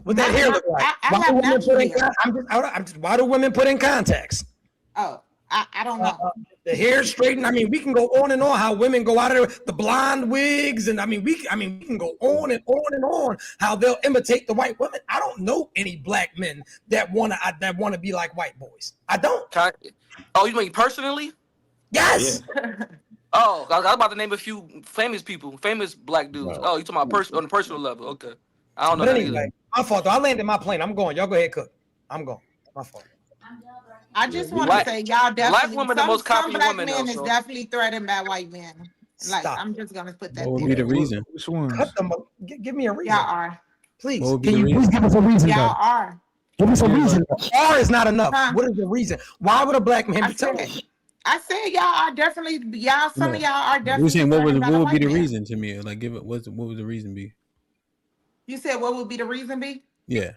What that hair look like? Why do women put in contacts? Oh, I don't know. The hair straightened. I mean, we can go on and on how women go out of the blonde wigs, and we can go on and on and on how they'll imitate the white women. I don't know any black men that wanna be like white boys. I don't. Oh, you mean personally? Yes. Yeah. Oh, I was about to name a few famous black dudes. No. Oh, you talking about on a personal level? Okay. I don't know. But anyway, my fault though. I landed my plane. I'm going. Y'all go ahead, cook. I'm going. My fault. I just want to say, y'all definitely. Black women, the most some black women, men is definitely threatened by white men. Like, I'm just gonna put that. What would be the reason? Which one? Give me a reason. Y'all are. Please. Can you please give us a reason? Y'all are. Give us a reason. R is not enough. What is the reason? Why would a black man be telling? I said y'all are definitely. Some of y'all are definitely. You're saying what would be the reason to me? Like, give it. What would the reason be? You said what would be the reason be? Yeah.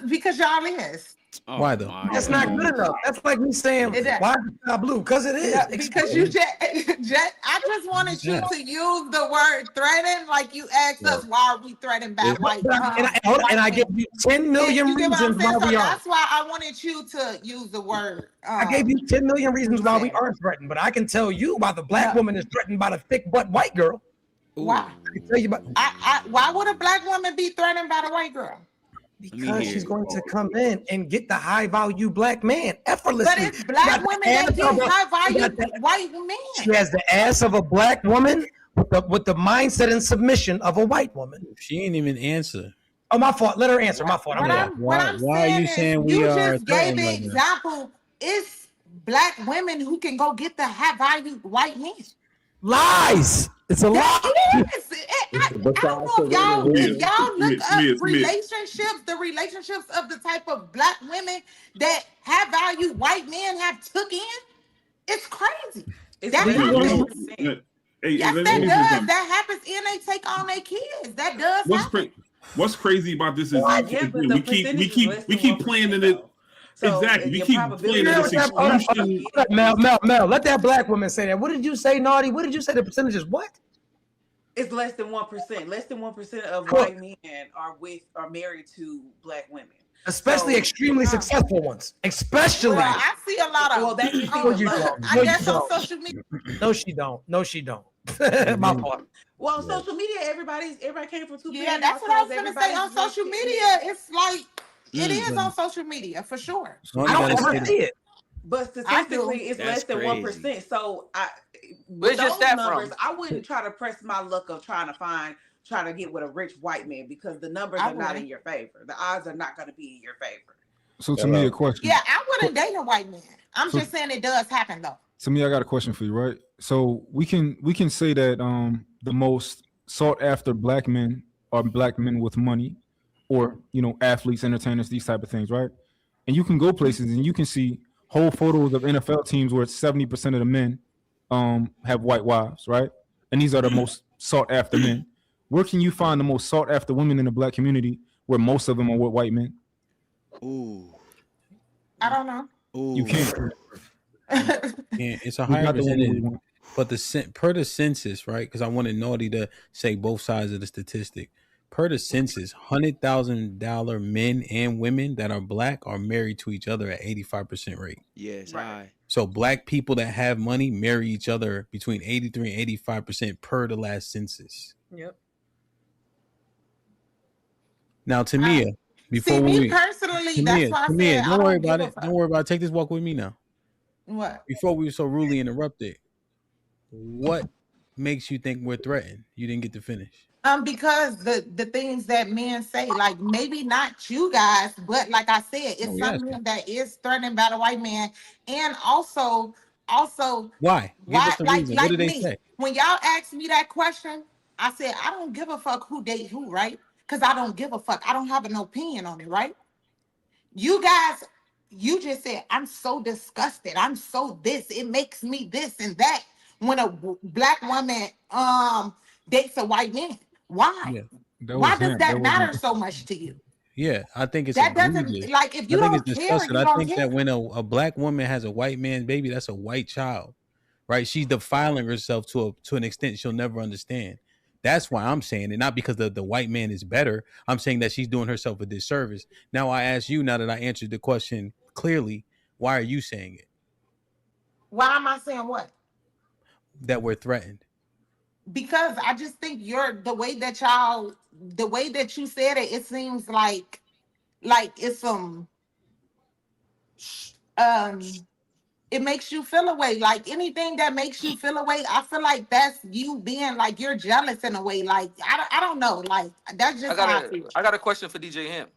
Because y'all is. Why though? That's not good enough. That's like me saying, why is the sky blue? Because it is. Because you I just wanted you to use the word threaten, like you asked us, why are we threatened by white? And I gave you 10 million reasons why we are. That's why I wanted you to use the word. I gave you 10 million reasons why we aren't threatened, but I can tell you why the black woman is threatened by the thick butt white girl. Why? I can tell you about. Why would a black woman be threatened by the white girl? Because she's going to come in and get the high value black man effortlessly. But it's black women that get high value white men. She has the ass of a black woman with the mindset and submission of a white woman. She ain't even answer. Oh, my fault. Let her answer. My fault. Why are you saying we you are just gave threatened the like that? example. It's black women who can go get the high value white men. Lies. It's a lie. I don't know if y'all look up relationships, the relationships of the type of black women that high value white men have took in. It's crazy. That happens. Yes, that does. That happens, and they take on their kids. That does happen. What's crazy about this is we keep playing in it. So exactly. We keep playing in this exclusion. Mel, let that black woman say that. What did you say, Naughty? What did you say the percentage is? What? It's less than 1%. Less than 1% of white men are married to black women. Especially extremely successful ones. Especially. Well, I see a lot of. Well, that's I guess on social media. No, she don't. My fault. Well, on social media, everybody came from two. Yeah, that's what I was gonna say. On social media, it's like it is on social media for sure. I don't ever see it. But statistically, it's less than 1%. So where's your stat numbers, from? I wouldn't try to press my luck of trying to get with a rich white man because the numbers are not in your favor. The odds are not going to be in your favor. So to me, a question. Yeah, I wouldn't date a white man. I'm just saying it does happen though. To me, I got a question for you, right? So we can say that the most sought after black men are black men with money, or athletes, entertainers, these type of things, right? And you can go places and you can see whole photos of NFL teams where 70% of the men have white wives, right? And these are the most sought after men. Where can you find the most sought after women in the black community where most of them are with white men? Ooh. I don't know. Ooh. You can't. It's a higher percentage, but per the census, right? Because I wanted Naughty to say both sides of the statistic. Per the census, $100,000 men and women that are black are married to each other at 85% rate. Yes, right. So black people that have money marry each other between 83 and 85% per the last census. Yep. Now, Tamia, before me personally, that's why I said don't worry about it. Don't worry about it. Take this walk with me now. What? Before we were so rudely interrupted, what makes you think we're threatened? You didn't get to finish. Because the things that men say, like maybe not you guys, but like I said, it's something that is threatened by the white man, and also why? Give us the reason. What did they say? When y'all asked me that question, I said I don't give a fuck who date who, right? Because I don't give a fuck. I don't have an opinion on it, right? You guys, you just said I'm so disgusted. I'm so this. It makes me this and that. When a black woman dates a white man. Why? Yeah, why does that matter so much to you? Yeah, I think it's that doesn't like if you don't care. I think that when a black woman has a white man's baby, that's a white child, right? She's defiling herself to an extent she'll never understand. That's why I'm saying it, not because the white man is better. I'm saying that she's doing herself a disservice. Now I ask you, now that I answered the question clearly, why are you saying it? Why am I saying what? That we're threatened. Because I just think the way that you said it, it seems like it's it makes you feel away. Like anything that makes you feel away, I feel like that's you being like you're jealous in a way. Like I don't know. Like that's just how I feel. I got a question for DJ Hemp.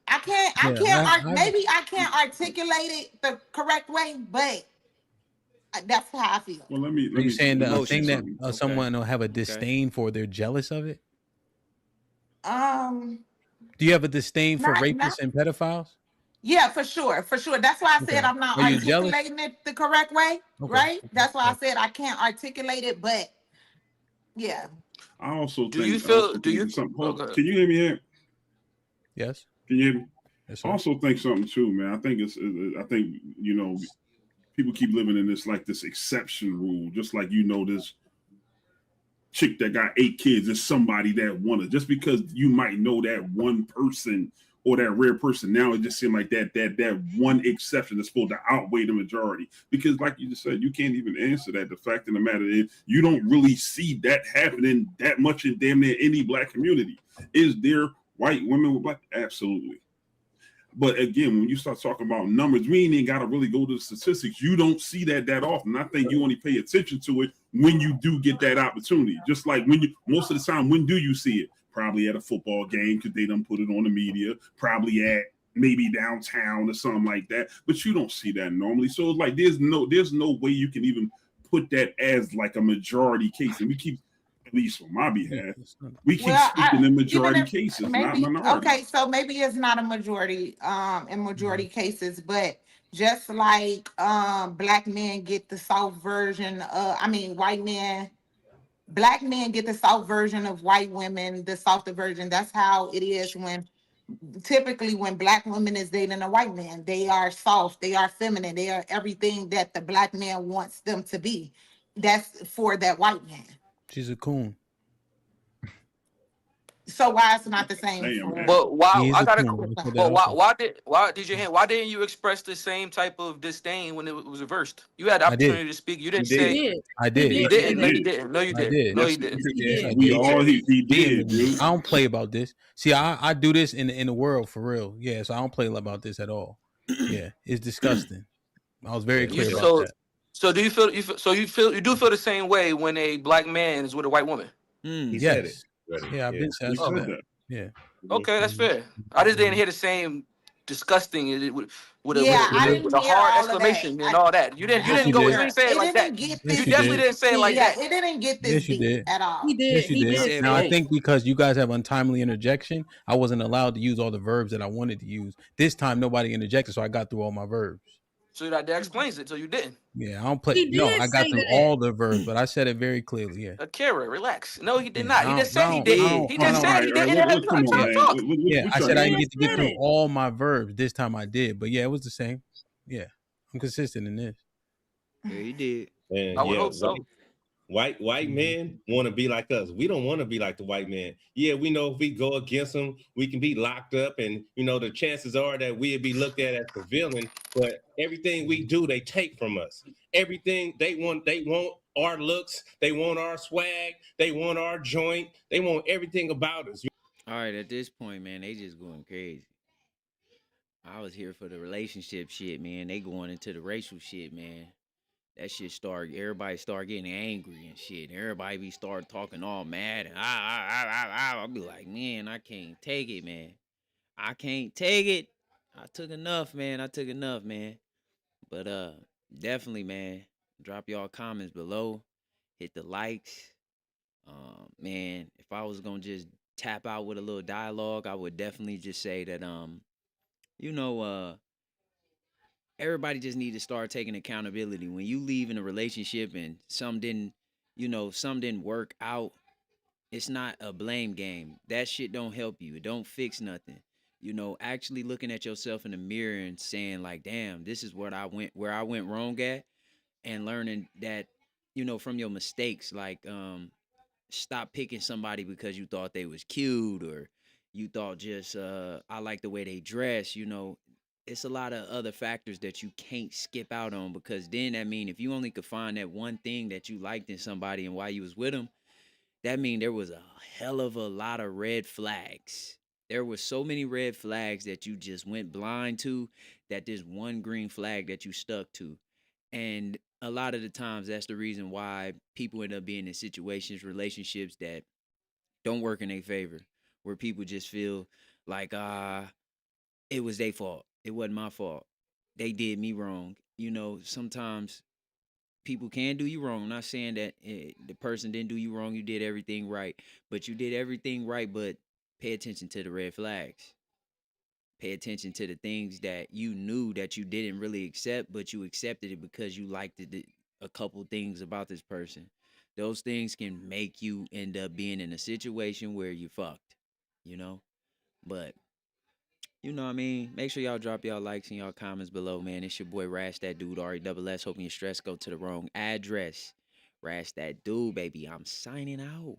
Maybe I can't articulate it the correct way, but that's how I feel. Well, let me. Are you saying that a thing that someone will have a disdain for, they're jealous of it? Do you have a disdain for rapists and pedophiles? Yeah, for sure. That's why I said I'm not articulating it the correct way, right? That's why I said I can't articulate it, but yeah. I also do you feel? Do you? Can you hear me here? Yes. Can you hear me? I also think something too, man. I think people keep living in this exception rule, just like this chick that got 8 kids is somebody that wanna just because you might know that one person or that rare person. Now it just seems like that one exception is supposed to outweigh the majority. Because like you just said, you can't even answer that. The fact of the matter is you don't really see that happening that much in damn near any black community. Is there white women with black? Absolutely. But again, when you start talking about numbers, we ain't even got to really go to the statistics. You don't see that often. I think you only pay attention to it when you do get that opportunity. Just like most of the time, when do you see it? Probably at a football game because they done put it on the media. Probably at maybe downtown or something like that. But you don't see that normally. So it's like there's no way you can even put that as like a majority case. And we keep, at least on my behalf, we keep speaking in majority cases, not minority. Okay, so maybe it's not a majority in majority cases, but just like black men get the soft version black men get the soft version of white women, the softer version. That's how it is typically when black women is dating a white man. They are soft, they are feminine, they are everything that the black man wants them to be. That's for that white man. She's a coon. So why it's not the same? But why? I got a. But why didn't you express the same type of disdain when it was reversed? You had the opportunity to speak. You didn't say. I did. You didn't. No, you didn't. No, you didn't. No, you didn't. He did. Dude. I don't play about this. See, I do this in the world for real. Yeah, so I don't play about this at all. Yeah, it's disgusting. I was very clear about that. So do you feel? You do feel the same way when a black man is with a white woman? Yes. Yeah, I've been said that. Yeah. Okay, that's fair. I just didn't hear the same disgusting with a hard exclamation and all that. You didn't say it like that. You definitely didn't say it like that. It didn't get this deep at all. He did. Yes, you did. Now I think because you guys have untimely interjection, I wasn't allowed to use all the verbs that I wanted to use. This time nobody interjected, so I got through all my verbs. So that explains it. So you didn't. Yeah, I don't play. No, I got through all the verbs, but I said it very clearly. Yeah. Akira, relax. No, he did not. He just said he did. He just said he didn't. Yeah, I said I didn't get to get through all my verbs. This time I did, but yeah, it was the same. Yeah, I'm consistent in this. Yeah, he did. And I would hope so. White men want to be like us. We don't want to be like the white man. Yeah, we know if we go against them, we can be locked up, and the chances are that we'll be looked at as the villain. But everything we do, they take from us. Everything they want our looks, they want our swag, they want our joint, they want everything about us. All right, at this point, man, they just going crazy. I was here for the relationship shit, man. They going into the racial shit, man. That shit everybody start getting angry and shit. Everybody be start talking all mad and I'll be like, man, I can't take it, man. I can't take it. I took enough, man. But definitely, man, drop y'all comments below. Hit the likes. Man, if I was gonna just tap out with a little dialogue, I would definitely just say that everybody just need to start taking accountability. When you leave in a relationship and some didn't work out, it's not a blame game. That shit don't help you. It don't fix nothing. Actually looking at yourself in the mirror and saying like, damn, this is where I went wrong at, and learning that, from your mistakes, like, stop picking somebody because you thought they was cute or you thought just, I like the way they dress, It's a lot of other factors that you can't skip out on, because then that mean if you only could find that one thing that you liked in somebody and why you was with them, that mean there was a hell of a lot of red flags. There were so many red flags that you just went blind to, that there's one green flag that you stuck to. And a lot of the times that's the reason why people end up being in relationships that don't work in their favor, where people just feel like, it was their fault. It wasn't my fault. They did me wrong. Sometimes people can do you wrong. I'm not saying that the person didn't do you wrong. You did everything right. But you did everything right, but pay attention to the red flags. Pay attention to the things that you knew that you didn't really accept, but you accepted it because you liked a couple things about this person. Those things can make you end up being in a situation where you fucked, But You know what I mean? Make sure y'all drop y'all likes and y'all comments below, man. It's your boy Rass that dude, R-E-S-S. Hoping your stress go to the wrong address. Rass that dude, baby. I'm signing out.